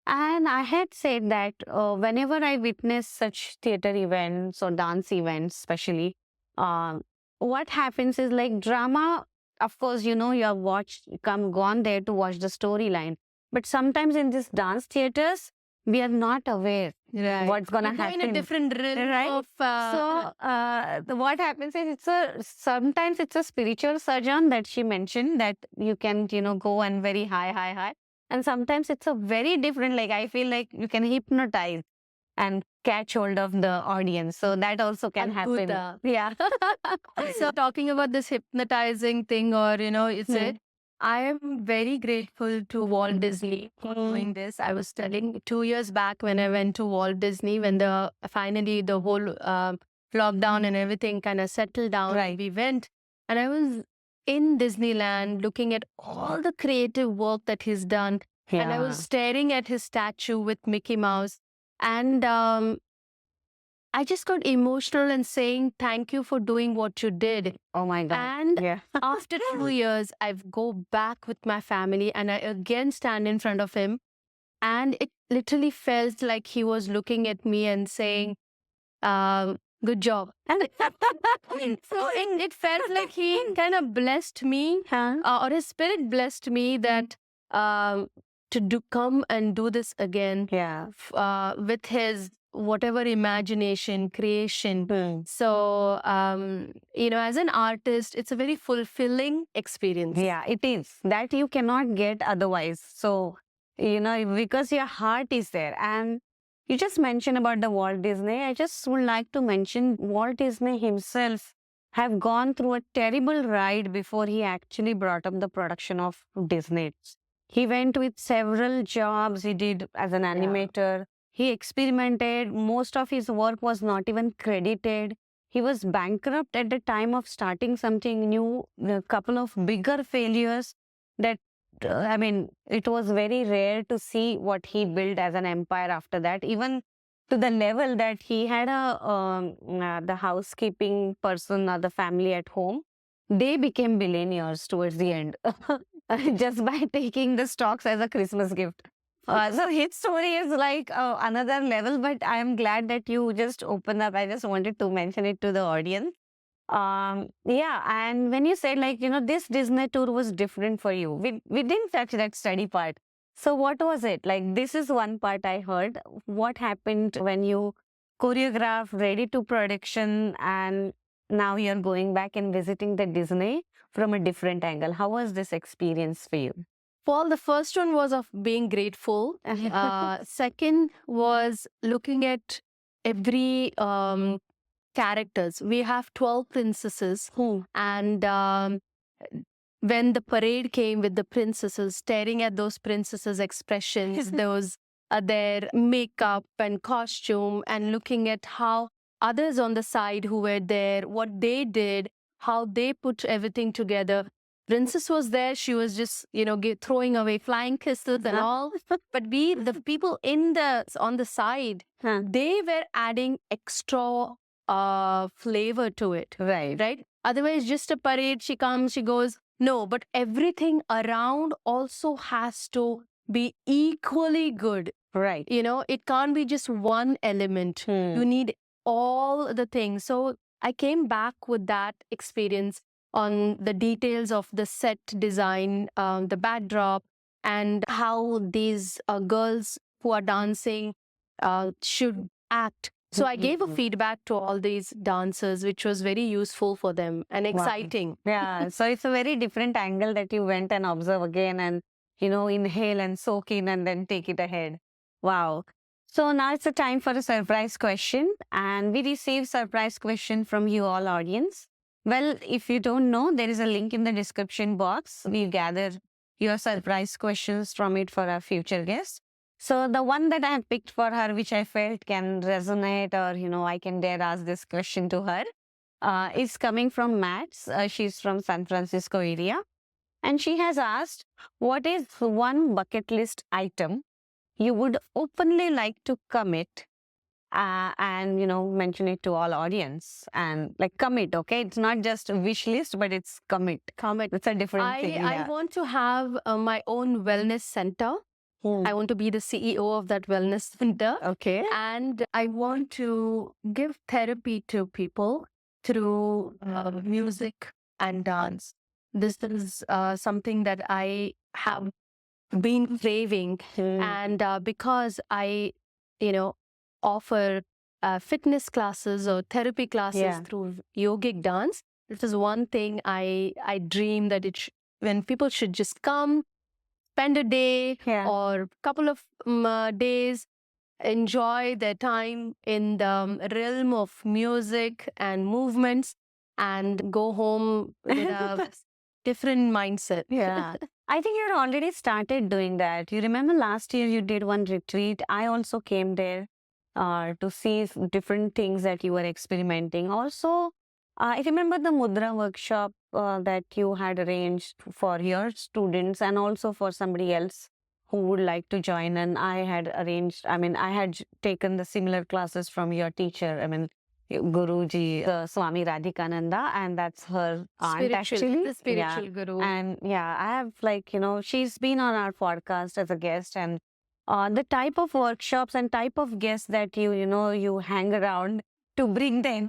And I had said that whenever I witness such theater events or dance events, especially, uh, what happens is like drama. Of course, you have gone there to watch the storyline. But sometimes in these dance theaters, we are not aware what's gonna You go happen. in a different realm Right? of What happens is sometimes it's a spiritual surgeon that she mentioned that you can go and very high. And sometimes it's a very different, like I feel like you can hypnotize and catch hold of the audience. So that also can happen. Adbhuta. Yeah. So talking about this hypnotizing thing, or I am very grateful to Walt Disney for doing this. I was telling 2 years back when I went to Walt Disney, when finally the whole lockdown and everything kind of settled down. Right. We went, and I was in Disneyland looking at all the creative work that he's done. And I was staring at his statue with Mickey Mouse. And I just got emotional and saying thank you for doing what you did. Oh my God. And Yeah. after 2 years, I go back with my family and I again stand in front of him. And it literally felt like he was looking at me and saying, good job. So it felt like he kind of blessed me, or his spirit blessed me that to come and do this again. Yeah. With his whatever imagination, creation. So, as an artist, it's a very fulfilling experience. Yeah, it is. That you cannot get otherwise. So, because your heart is there. And you just mentioned about the Walt Disney. I just would like to mention Walt Disney himself have gone through a terrible ride before he actually brought up the production of Disney. He went with several jobs he did as an animator. He experimented. Most of his work was not even credited. He was bankrupt at the time of starting something new, a couple of bigger failures that, it was very rare to see what he built as an empire after that, even to the level that he had the housekeeping person or the family at home. They became billionaires towards the end just by taking the stocks as a Christmas gift. So his story is like another level, but I am glad that you just opened up. I just wanted to mention it to the audience. Yeah, and when you said like, this Disney tour was different for you, we didn't touch that study part. So what was it? Like, this is one part I heard. What happened when you choreographed, ready to production, and now you're going back and visiting the Disney from a different angle? How was this experience for you? Paul, the first one was of being grateful. Second was looking at every characters. We have 12 princesses, and when the parade came with the princesses, staring at those princesses' expressions, those their makeup and costume, and looking at how others on the side who were there, what they did, how they put everything together. Princess was there; she was just throwing away flying kisses and all. But the people on the side, they were adding extra flavor to it. Right. Otherwise, just a parade. She comes, she goes. No, but everything around also has to be equally good. Right. It can't be just one element. You need all the things. So I came back with that experience on the details of the set design, the backdrop, and how these girls who are dancing should act. So I gave a feedback to all these dancers, which was very useful for them and exciting. Yeah, so it's a very different angle that you went and observe again and, inhale and soak in and then take it ahead. Wow. So now it's a time for a surprise question, and we receive surprise question from you all audience. Well, if you don't know, there is a link in the description box. We gather your surprise questions from it for our future guests. So the one that I have picked for her, which I felt can resonate or, I can dare ask this question to her, is coming from Max. She's from San Francisco area. And she has asked, what is one bucket list item you would openly like to commit and, mention it to all audience and like commit, okay? It's not just a wish list, but it's commit. It's a different thing. I want to have my own wellness center. I want to be the CEO of that wellness center. Okay. And I want to give therapy to people through music and dance. This is something that I have been craving. And because I, offer fitness classes or therapy classes through yogic dance, this is one thing I dream that when people should just come, spend a day or couple of days, enjoy their time in the realm of music and movements, and go home with a different mindset. Yeah. I think you already started doing that. You remember last year you did one retreat. I also came there to see different things that you were experimenting. Also, I remember the Mudra workshop that you had arranged for your students and also for somebody else who would like to join. And I had taken the similar classes from your teacher. Guruji, Swami Radhikananda, and that's her aunt actually. The spiritual guru. And I have she's been on our podcast as a guest, and the type of workshops and type of guests that you hang around to bring them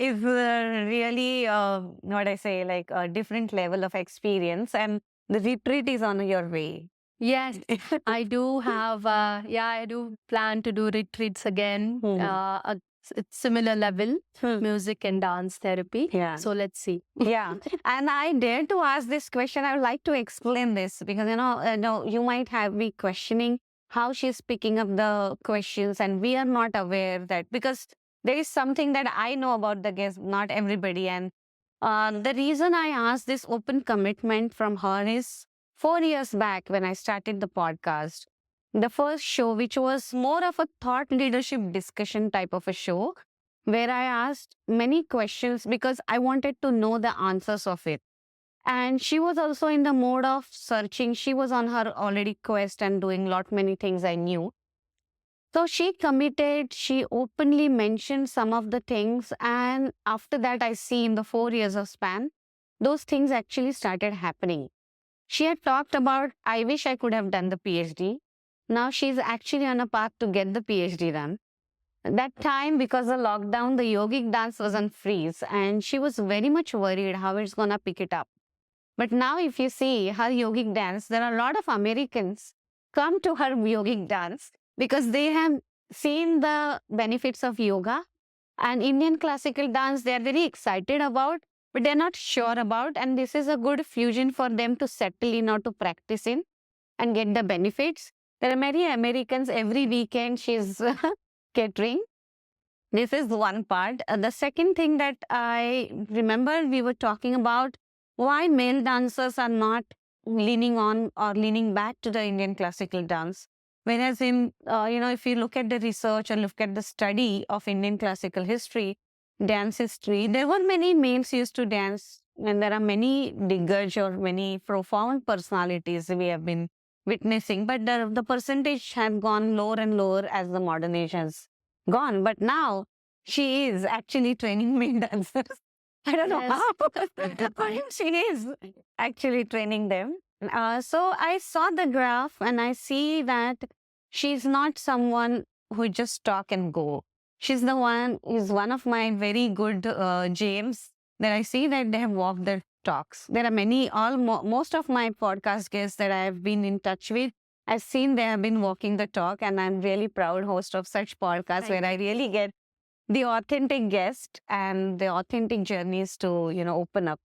is really what I say, like a different level of experience, and the retreat is on your way. Yes, I do have, I do plan to do retreats again. It's similar level, music and dance therapy. Yeah. So let's see. Yeah. And I dare to ask this question. I would like to explain this because, you might have me questioning how she's picking up the questions, and we are not aware that because there is something that I know about the guest, not everybody. And the reason I asked this open commitment from her is 4 years back when I started the podcast, the first show, which was more of a thought leadership discussion type of a show, where I asked many questions because I wanted to know the answers of it. And she was also in the mode of searching. She was on her already quest and doing many things I knew. So she committed, she openly mentioned some of the things. And after that, I see in the 4 years of span, those things actually started happening. She had talked about, I wish I could have done the PhD. Now she's actually on a path to get the PhD done. That time, because of lockdown, the yogic dance was on freeze, and she was very much worried how it's gonna pick it up. But now, if you see her yogic dance, there are a lot of Americans come to her yogic dance because they have seen the benefits of yoga and Indian classical dance. They are very excited about, but they're not sure about. And this is a good fusion for them to settle in or to practice in and get the benefits. There are many Americans every weekend she's catering. This is one part. The second thing that I remember we were talking about why male dancers are not leaning on or leaning back to the Indian classical dance. Whereas in, if you look at the research or look at the study of Indian classical history, dance history, there were many males used to dance, and there are many diggers or many profound personalities we have been witnessing. But the percentage had gone lower and lower as the modern age has gone. But now she is actually training male dancers. I don't know Yes. how, but she is actually training them. So I saw the graph and I see that she's not someone who just talk and go. She's the one, is one of my very good James that I see that they have walked their talks. There are many, most of my podcast guests that I have been in touch with, I've seen they have been walking the talk, and I'm really proud host of such podcasts where I really get the authentic guest and the authentic journeys to, open up.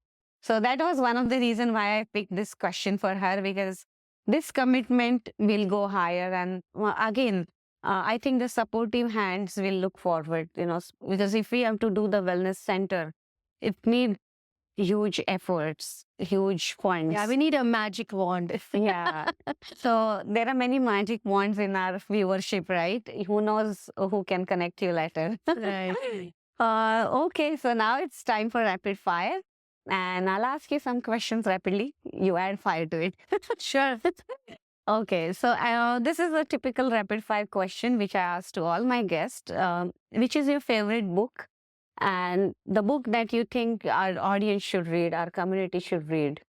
So that was one of the reasons why I picked this question for her, because this commitment will go higher. And again, I think the supportive hands will look forward, because if we have to do the wellness center, it needs huge efforts, huge funds. Yeah, we need a magic wand. Yeah. So there are many magic wands in our viewership, right? Who knows who can connect you later? Right. Okay, so now it's time for rapid fire. And I'll ask you some questions rapidly. You add fire to it. Sure. Okay, so this is a typical rapid fire question which I ask to all my guests. Which is your favorite book? And the book that you think our audience should read, our community should read?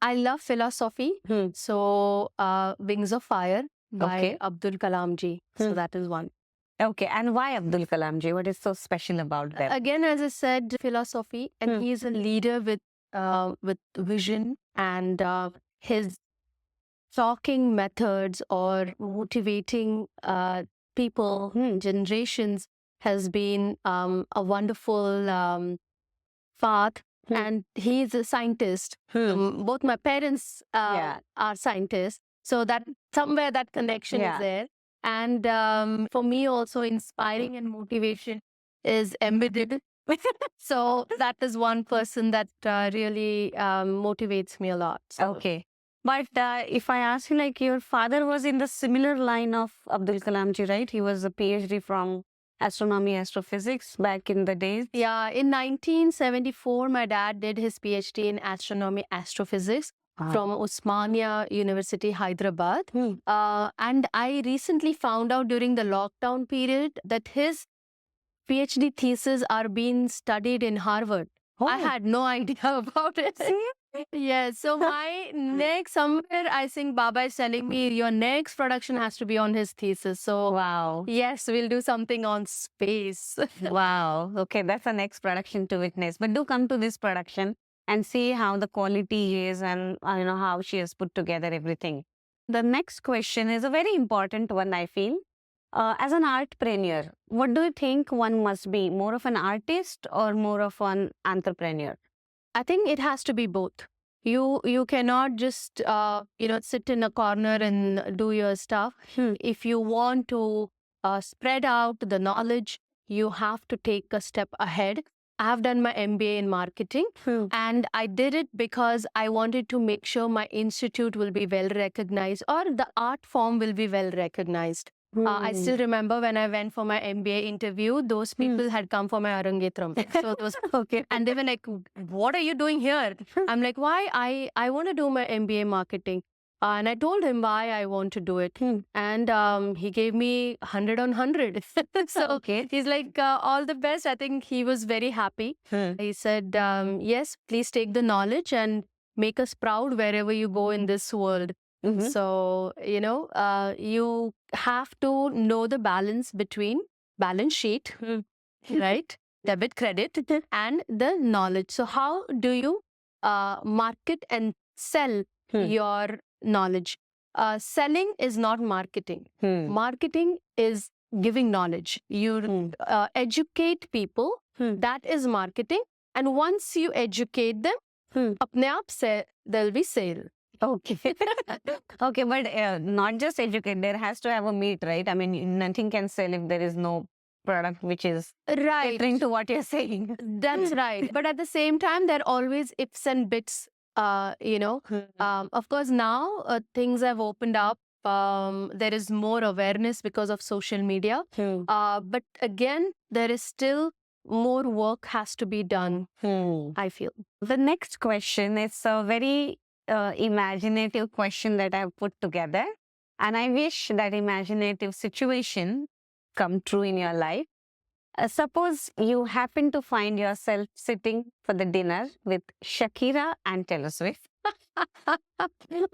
I love philosophy. So, Wings of Fire by Okay. Abdul Kalam ji. So Hmm. that is one. Okay, and why Abdul Kalam ji? What is so special about them? Again, as I said, philosophy, and Hmm. he is a leader with vision, and his talking methods or motivating people, generations, has been a wonderful path. Hmm. And he is a scientist. Both my parents Yeah. are scientists, so that somewhere that connection Yeah. is there. And for me also, inspiring and motivation is embedded. So that is one person that really motivates me a lot. So Okay. But if I ask you, like, your father was in the similar line of Abdul Kalam ji, right? He was a PhD from astronomy, astrophysics back in the days. yeah, in 1974, my dad did his PhD in astronomy, astrophysics Wow. from Osmania University, Hyderabad. Hmm. And I recently found out during the lockdown period that his PhD thesis are being studied in Harvard. I Oh. had no idea about it. Yeah, so my next, somewhere I think Baba is telling me your next production has to be on his thesis. So Wow. yes, we'll do something on space. Wow. Okay, that's the next production to witness. But do come to this production and see how the quality is and how she has put together everything. The next question is a very important one, I feel. As an artpreneur, what do you think one must be? More of an artist or more of an entrepreneur? I think it has to be both. You cannot just sit in a corner and do your stuff. If you want to spread out the knowledge, you have to take a step ahead. I have done my MBA in marketing, and I did it because I wanted to make sure my institute will be well recognized or the art form will be well recognized. I still remember when I went for my MBA interview, those people had come for my Arangetram. So those, Okay. and they were like, what are you doing here? I'm like, why? I want to do my MBA marketing. And I told him why I want to do it. And he gave me 100 on 100. So Okay. he's like, all the best. I think he was very happy. He said, yes, please take the knowledge and make us proud wherever you go in this world. Mhm. So, you have to know the balance between balance sheet, right? Debit, credit, and the knowledge. So, how do you market and sell your knowledge? Selling is not marketing. Marketing is giving knowledge. You educate people. That is marketing. And once you educate them, अपने आप से there'll be sale. Okay. Okay, but not just educate, there has to have a meat, right? I mean, nothing can sell if there is no product which is Right. catering to what you're saying. That's right. But at the same time, there are always ifs and bits, of course, now things have opened up. There is more awareness because of social media. But again, there is still more work has to be done, I feel. The next question is a very imaginative question that I've put together. And I wish that imaginative situation come true in your life. Suppose you happen to find yourself sitting for the dinner with Shakira and Taylor Swift.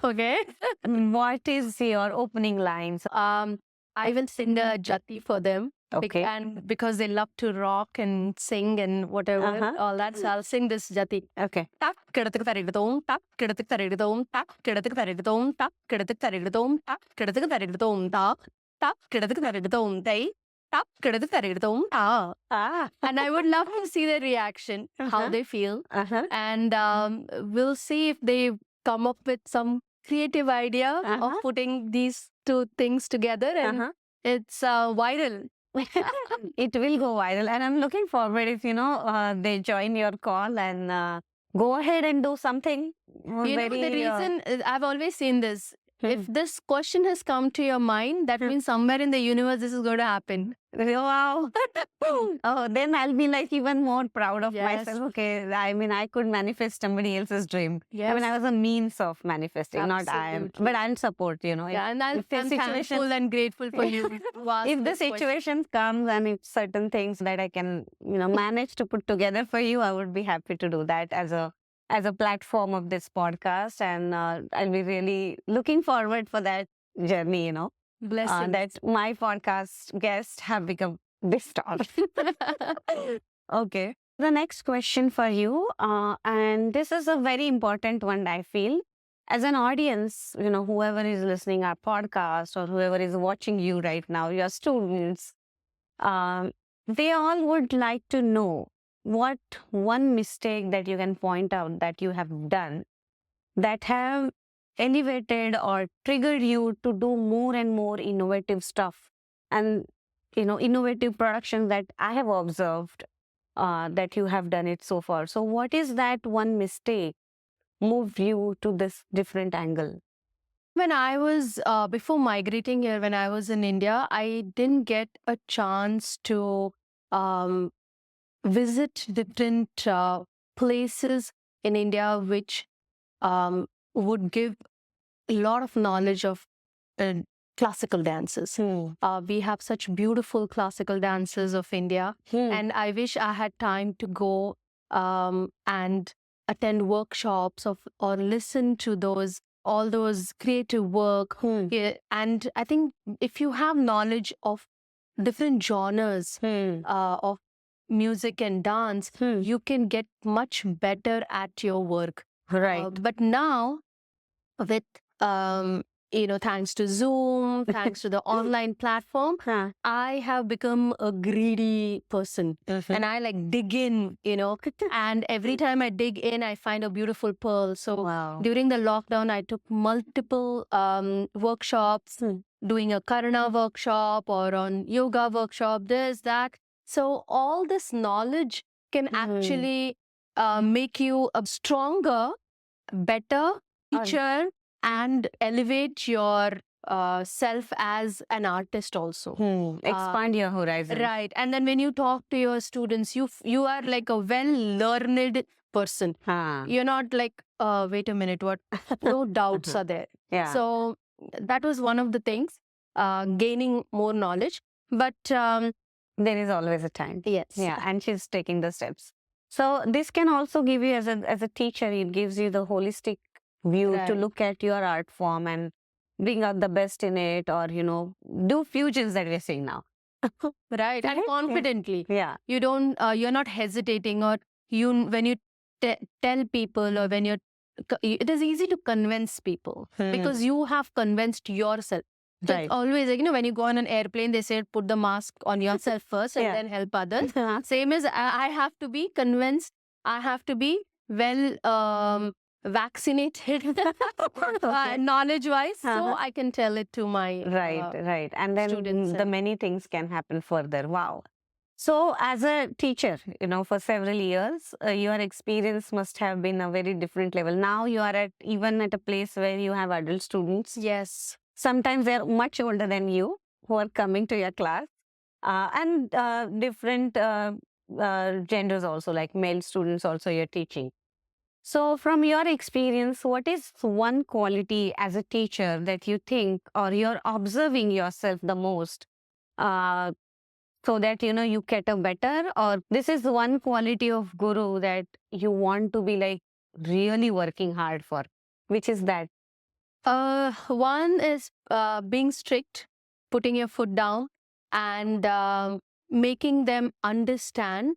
Okay. What is your opening lines? I will sing a jati for them. Okay. And because they love to rock and sing and whatever, all that, so I'll sing this jati. Okay. Tap kidatik taridom, tap kidatik taridom, tap kidatik taridom, tap kidatik taridom, tap kidatik taridom, tap kidatik taridom, day, tap kidatik taridom, And I would love to see their reaction, how they feel. And we'll see if they come up with some creative idea of putting these two things together, and it's viral. It will go viral, and I'm looking forward if they join your call and go ahead and do something. The reason I've always seen this. If this question has come to your mind, that means somewhere in the universe this is going to happen. Wow. Oh, then I'll be like even more proud of Yes. myself. Okay, I mean, I could manifest somebody else's dream. Yes. I mean, I was a means of manifesting, not I am. Absolutely. But I'll support, Yeah, and I'm if the situation- thankful and grateful for you. to ask If the this question. situation comes and if certain things that I can, manage to put together for you, I would be happy to do that as a platform of this podcast. And I'll be really looking forward for that journey, Blessings. that my podcast guests have become this star. Okay. The next question for you, and this is a very important one, I feel. As an audience, whoever is listening our podcast or whoever is watching you right now, your students, they all would like to know what one mistake that you can point out that you have done that have elevated or triggered you to do more and more innovative stuff and innovative productions that I have observed that you have done it so far. So what is that one mistake moved you to this different angle? When I was, before migrating here, when I was in India, I didn't get a chance to visit different places in India which would give a lot of knowledge of classical dances. We have such beautiful classical dances of India. And I wish I had time to go and attend workshops or listen to all those creative work. Yeah, and I think if you have knowledge of different genres of music and dance, you can get much better at your work. Right. But now, with thanks to Zoom, thanks to the online platform, I have become a greedy person. And I like dig in, and every time I dig in, I find a beautiful pearl. So Wow. during the lockdown, I took multiple workshops, doing a Karana workshop or on yoga workshop, this, that. So all this knowledge can actually make you a stronger, better teacher and elevate your self as an artist also. Expand your horizon. Right. And then when you talk to your students, you are like a well-learned person. You're not like, wait a minute, what? No doubts are there. Yeah. So that was one of the things, gaining more knowledge. But there is always a time. yes. Yeah, and she's taking the steps. So this can also give you as a teacher, it gives you the holistic view to Right. look at your art form and bring out the best in it, or do fusions that we're seeing now. right? And Yeah. confidently. Yeah. You don't, you're not hesitating, or when you tell people, or when it is easy to convince people because you have convinced yourself. So Right. it's always like, when you go on an airplane, they say put the mask on yourself first and Yeah. then help others. Same as I have to be convinced, I have to be well vaccinated Okay. knowledge wise, so Uh-huh. I can tell it to my Right, right. And then students the and- many things can happen further. Wow. So, as a teacher, for several years, your experience must have been a very different level. Now you are even at a place where you have adult students. yes. Sometimes they're much older than you who are coming to your class, and different genders also, like male students also you're teaching. So, from your experience, what is one quality as a teacher that you think or you're observing yourself the most, uh, so that you cater better? Or this is one quality of guru that you want to be like really working hard for? Which is that? One is being strict, putting your foot down, and making them understand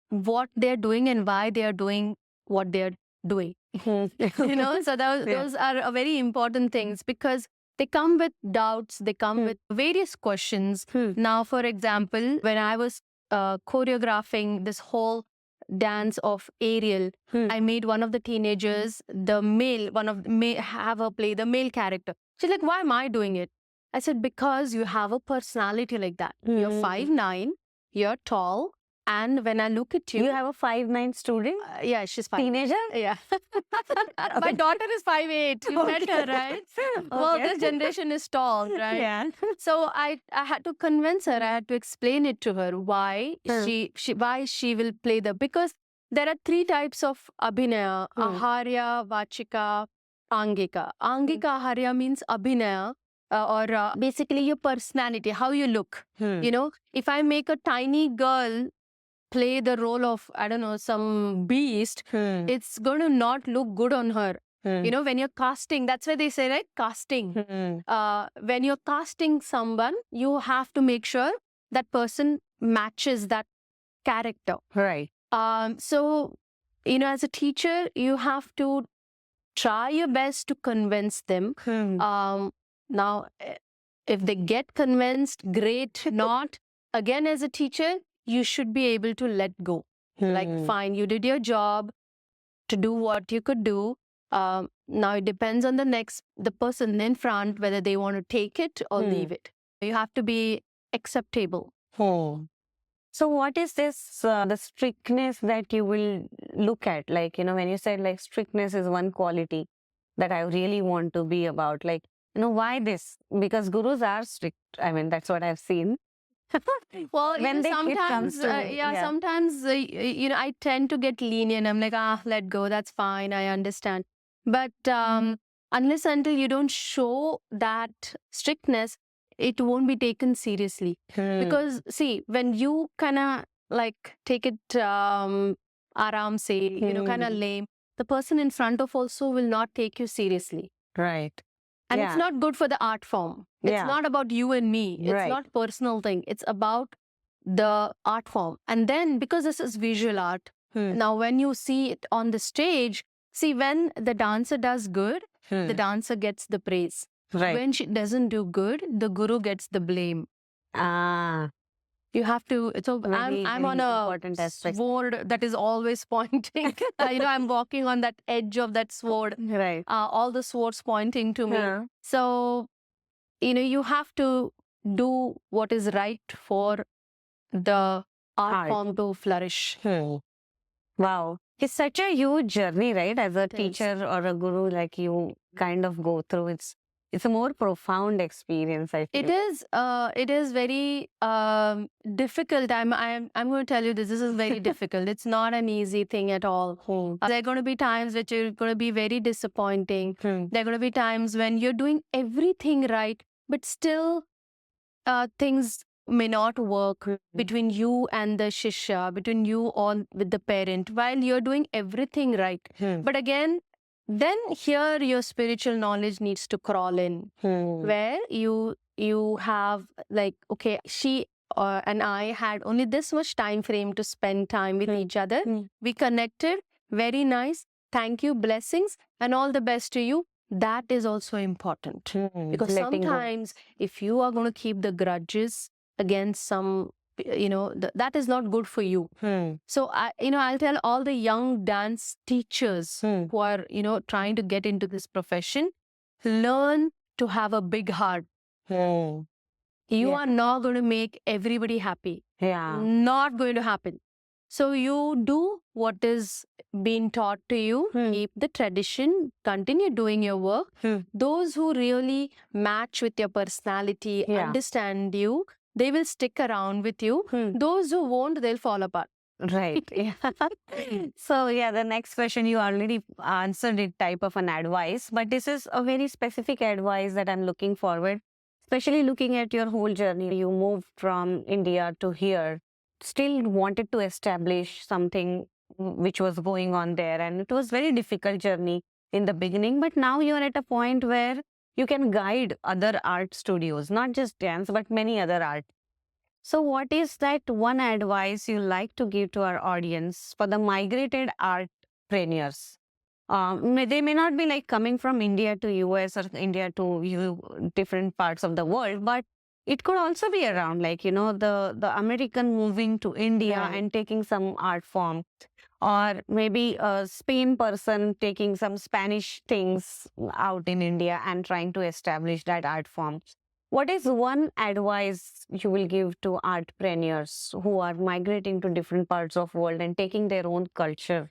what they're doing and why they are doing what they're doing. So Yeah. those are very important things because they come with doubts, they come with various questions. Now, for example, when I was choreographing this whole dance of Ariel, I made one of the teenagers, have her play the male character. She's like, why am I doing it? I said, because you have a personality like that. You're 5'9", you're tall, and when I look at you, You have a 5'9" student, yeah, she's 5. teenager? Yeah. My daughter is 5'8". You met her, right? Well, Okay. this generation is tall, right? Yeah. So I had to convince her, I had to explain it to her why why she will play because there are 3 types of abhinaya: aharya, vachika, angika. Angika aharya means abhinaya, or basically your personality, how you look. If I make a tiny girl play the role of, I don't know, some beast, it's going to not look good on her. When you're casting, that's why they say, right? Casting. When you're casting someone, you have to make sure that person matches that character. Right. So, as a teacher, you have to try your best to convince them. Now, if they get convinced, great. Not, again, as a teacher, you should be able to let go. Like, fine, you did your job to do what you could do. Now it depends on the person in front, whether they want to take it or leave it. You have to be acceptable. So what is this, the strictness that you will look at? Like, when you said like strictness is one quality that I really want to be about, like, why this? Because gurus are strict. I mean, that's what I've seen. Well, When the kid comes sometimes, to yeah. sometimes, I tend to get lenient. I'm like, let go. That's fine. I understand. But unless until you don't show that strictness, it won't be taken seriously. Because see, when you kind of like take it aram se, kind of lame, the person in front of also will not take you seriously. Right. And Yeah. it's not good for the art form. It's Yeah. not about you and me. It's Right. not personal thing. It's about the art form. And then because this is visual art, now when you see it on the stage, see when the dancer does good, the dancer gets the praise. Right. When she doesn't do good, the guru gets the blame. Ah. You have to. So Very, I'm very on a important aspect. sword that is always pointing. I'm walking on that edge of that sword. Right. All the swords pointing to me. Yeah. So, you have to do what is right for the art form to flourish. Wow. It's such a huge journey, right? As a It is. teacher or a guru, like you kind of go through. It's a more profound experience, I feel. It is very difficult. I'm going to tell you this. This is very difficult. It's not an easy thing at all. There are going to be times which are going to be very disappointing. There are going to be times when you're doing everything right, but still things may not work between you and the shishya, between you or with the parent, while you're doing everything right. But again, then here your spiritual knowledge needs to crawl in, where you have like, okay, she and I had only this much time frame to spend time with each other. We connected, very nice. Thank you, blessings, and all the best to you. That is also important, because Letting go. sometimes if you are going to keep the grudges against some, that is not good for you. So I'll tell all the young dance teachers who are, trying to get into this profession, learn to have a big heart. You Yeah. are not going to make everybody happy. Yeah. Not going to happen. So you do what is being taught to you, keep the tradition, continue doing your work. Those who really match with your personality, Yeah. understand you, they will stick around with you. Those who won't, they'll fall apart. Right. Yeah. So yeah, the next question you already answered it, type of an advice, but this is a very specific advice that I'm looking forward, especially looking at your whole journey. You moved from India to here, still wanted to establish something which was going on there, and it was very difficult journey in the beginning, but now you're at a point where you can guide other art studios, not just dance, but many other art. So what is that one advice you like to give to our audience for the migrated artpreneurs? They may not be like coming from India to US or India to different parts of the world, but it could also be around like, the American moving to India Right. and taking some art form, or maybe a Spain person taking some Spanish things out in India and trying to establish that art form. What is one advice you will give to artpreneurs who are migrating to different parts of world and taking their own culture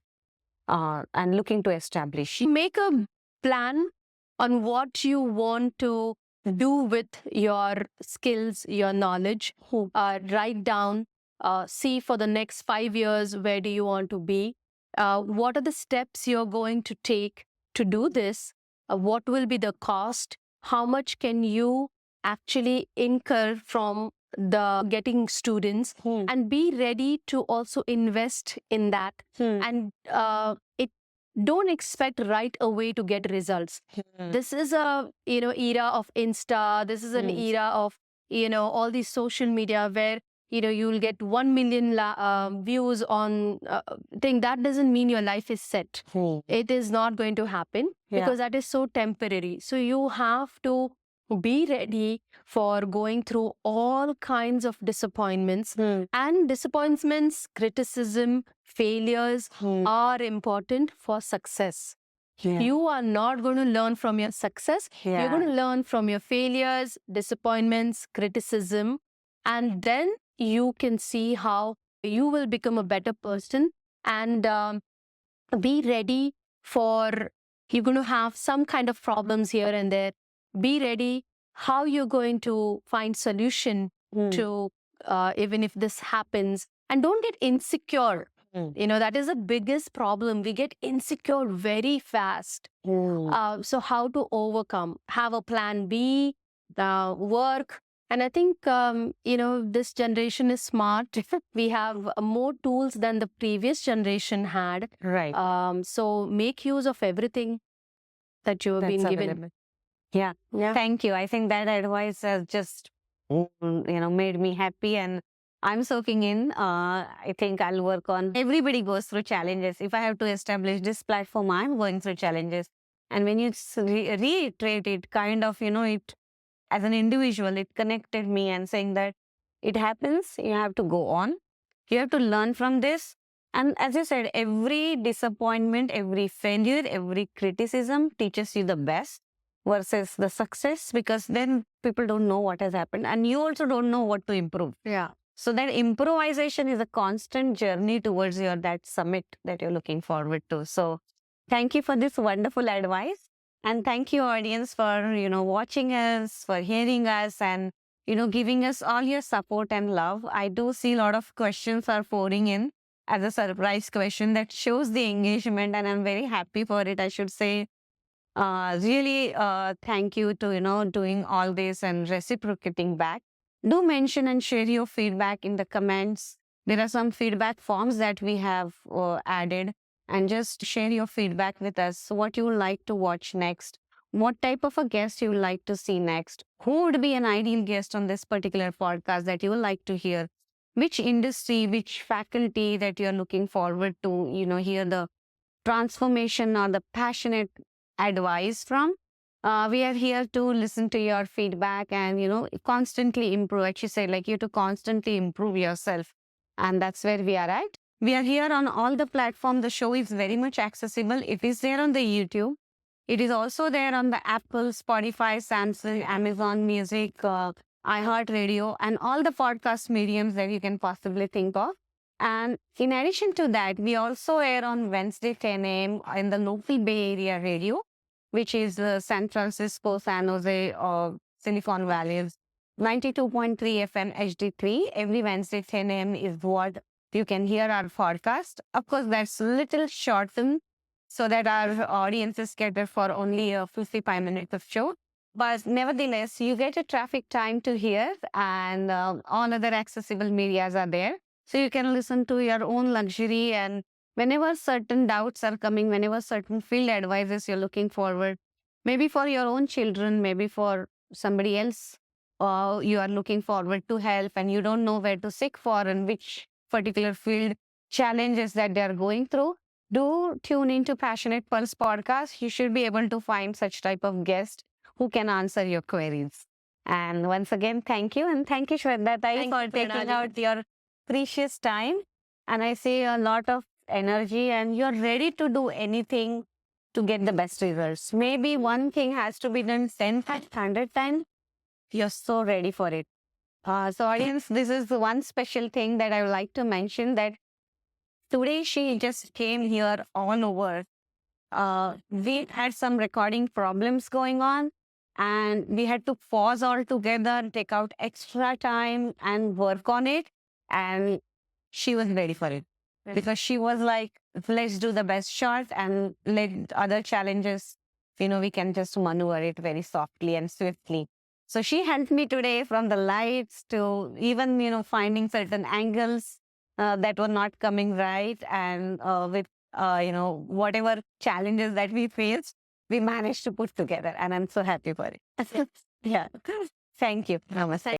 and looking to establish? Make a plan on what you want to do with your skills, your knowledge. Write down, see for the next 5 years, where do you want to be? What are the steps you're going to take to do this? What will be the cost? How much can you actually incur from the getting students? And be ready to also invest in that. And don't expect right away to get results. This is a era of Insta. This is an era of all these social media where you'll get 1 million views on thing. That doesn't mean your life is set. It is not going to happen, Yeah. because that is so temporary. So you have to be ready for going through all kinds of disappointments. And disappointments, criticism, failures are important for success. Yeah. You are not going to learn from your success. Yeah. You're going to learn from your failures, disappointments, criticism, and then you can see how you will become a better person. And be ready for, you're going to have some kind of problems here and there. Be ready how you're going to find solution to even if this happens. And don't get insecure. That is the biggest problem. We get insecure very fast. So how to overcome? Have a plan B, work. And I think, this generation is smart. We have more tools than the previous generation had. Right. So make use of everything that you have That's been given. available. Yeah. Yeah. Thank you. I think that advice has just, made me happy, and I'm soaking in. I think I'll work on. Everybody goes through challenges. If I have to establish this platform, I'm going through challenges. And when you reiterate it, kind of, it as an individual, it connected me and saying that it happens. You have to go on. You have to learn from this. And as you said, every disappointment, every failure, every criticism teaches you the best versus the success, because then people don't know what has happened and you also don't know what to improve. Yeah. So that improvisation is a constant journey towards that summit that you're looking forward to. So thank you for this wonderful advice. And thank you, audience, for, watching us, for hearing us, and, giving us all your support and love. I do see a lot of questions are pouring in as a surprise question that shows the engagement, and I'm very happy for it. I should say, really, thank you to, doing all this and reciprocating back. Do mention and share your feedback in the comments. There are some feedback forms that we have added. and just share your feedback with us. What you would like to watch next, what type of a guest you would like to see next, who would be an ideal guest on this particular podcast that you would like to hear, which industry, which faculty that you're looking forward to, hear the transformation or the passionate advice from. We are here to listen to your feedback and, constantly improve. Actually, say like you to constantly improve yourself. And that's where we are at. We are here on all the platforms. The show is very much accessible. It is there on the YouTube. It is also there on the Apple, Spotify, Samsung, Amazon Music, iHeartRadio, and all the podcast mediums that you can possibly think of. And in addition to that, we also air on Wednesday 10 a.m. in the local Bay Area radio, which is San Francisco, San Jose, or Silicon Valley. 92.3 FM HD3. Every Wednesday 10 a.m. is what you can hear our podcast. Of course, that's little shortened so that our audience is catered for only 55 minutes of show. But nevertheless, you get a traffic time to hear, and all other accessible medias are there. So you can listen to your own luxury, and whenever certain doubts are coming, whenever certain field advices you're looking forward, maybe for your own children, maybe for somebody else, or you are looking forward to help and you don't know where to seek for and which particular field challenges that they are going through, do tune into Passionate Pulse podcast. You should be able to find such type of guest who can answer your queries. And once again, thank you. And thank you, Shraddha, for taking out your precious time. And I see a lot of energy and you're ready to do anything to get the best results. Maybe one thing has to be done 10 times, 100 times. You're so ready for it. So audience, this is the one special thing that I would like to mention, that today she just came here all over. We had some recording problems going on and we had to pause all together, take out extra time and work on it. And she was ready for it because she was like, let's do the best shot and let other challenges, we can just maneuver it very softly and swiftly. So she helped me today from the lights to even, finding certain angles that were not coming right. And with, whatever challenges that we faced, we managed to put together. And I'm so happy for it. Yeah. Thank you. Namaste.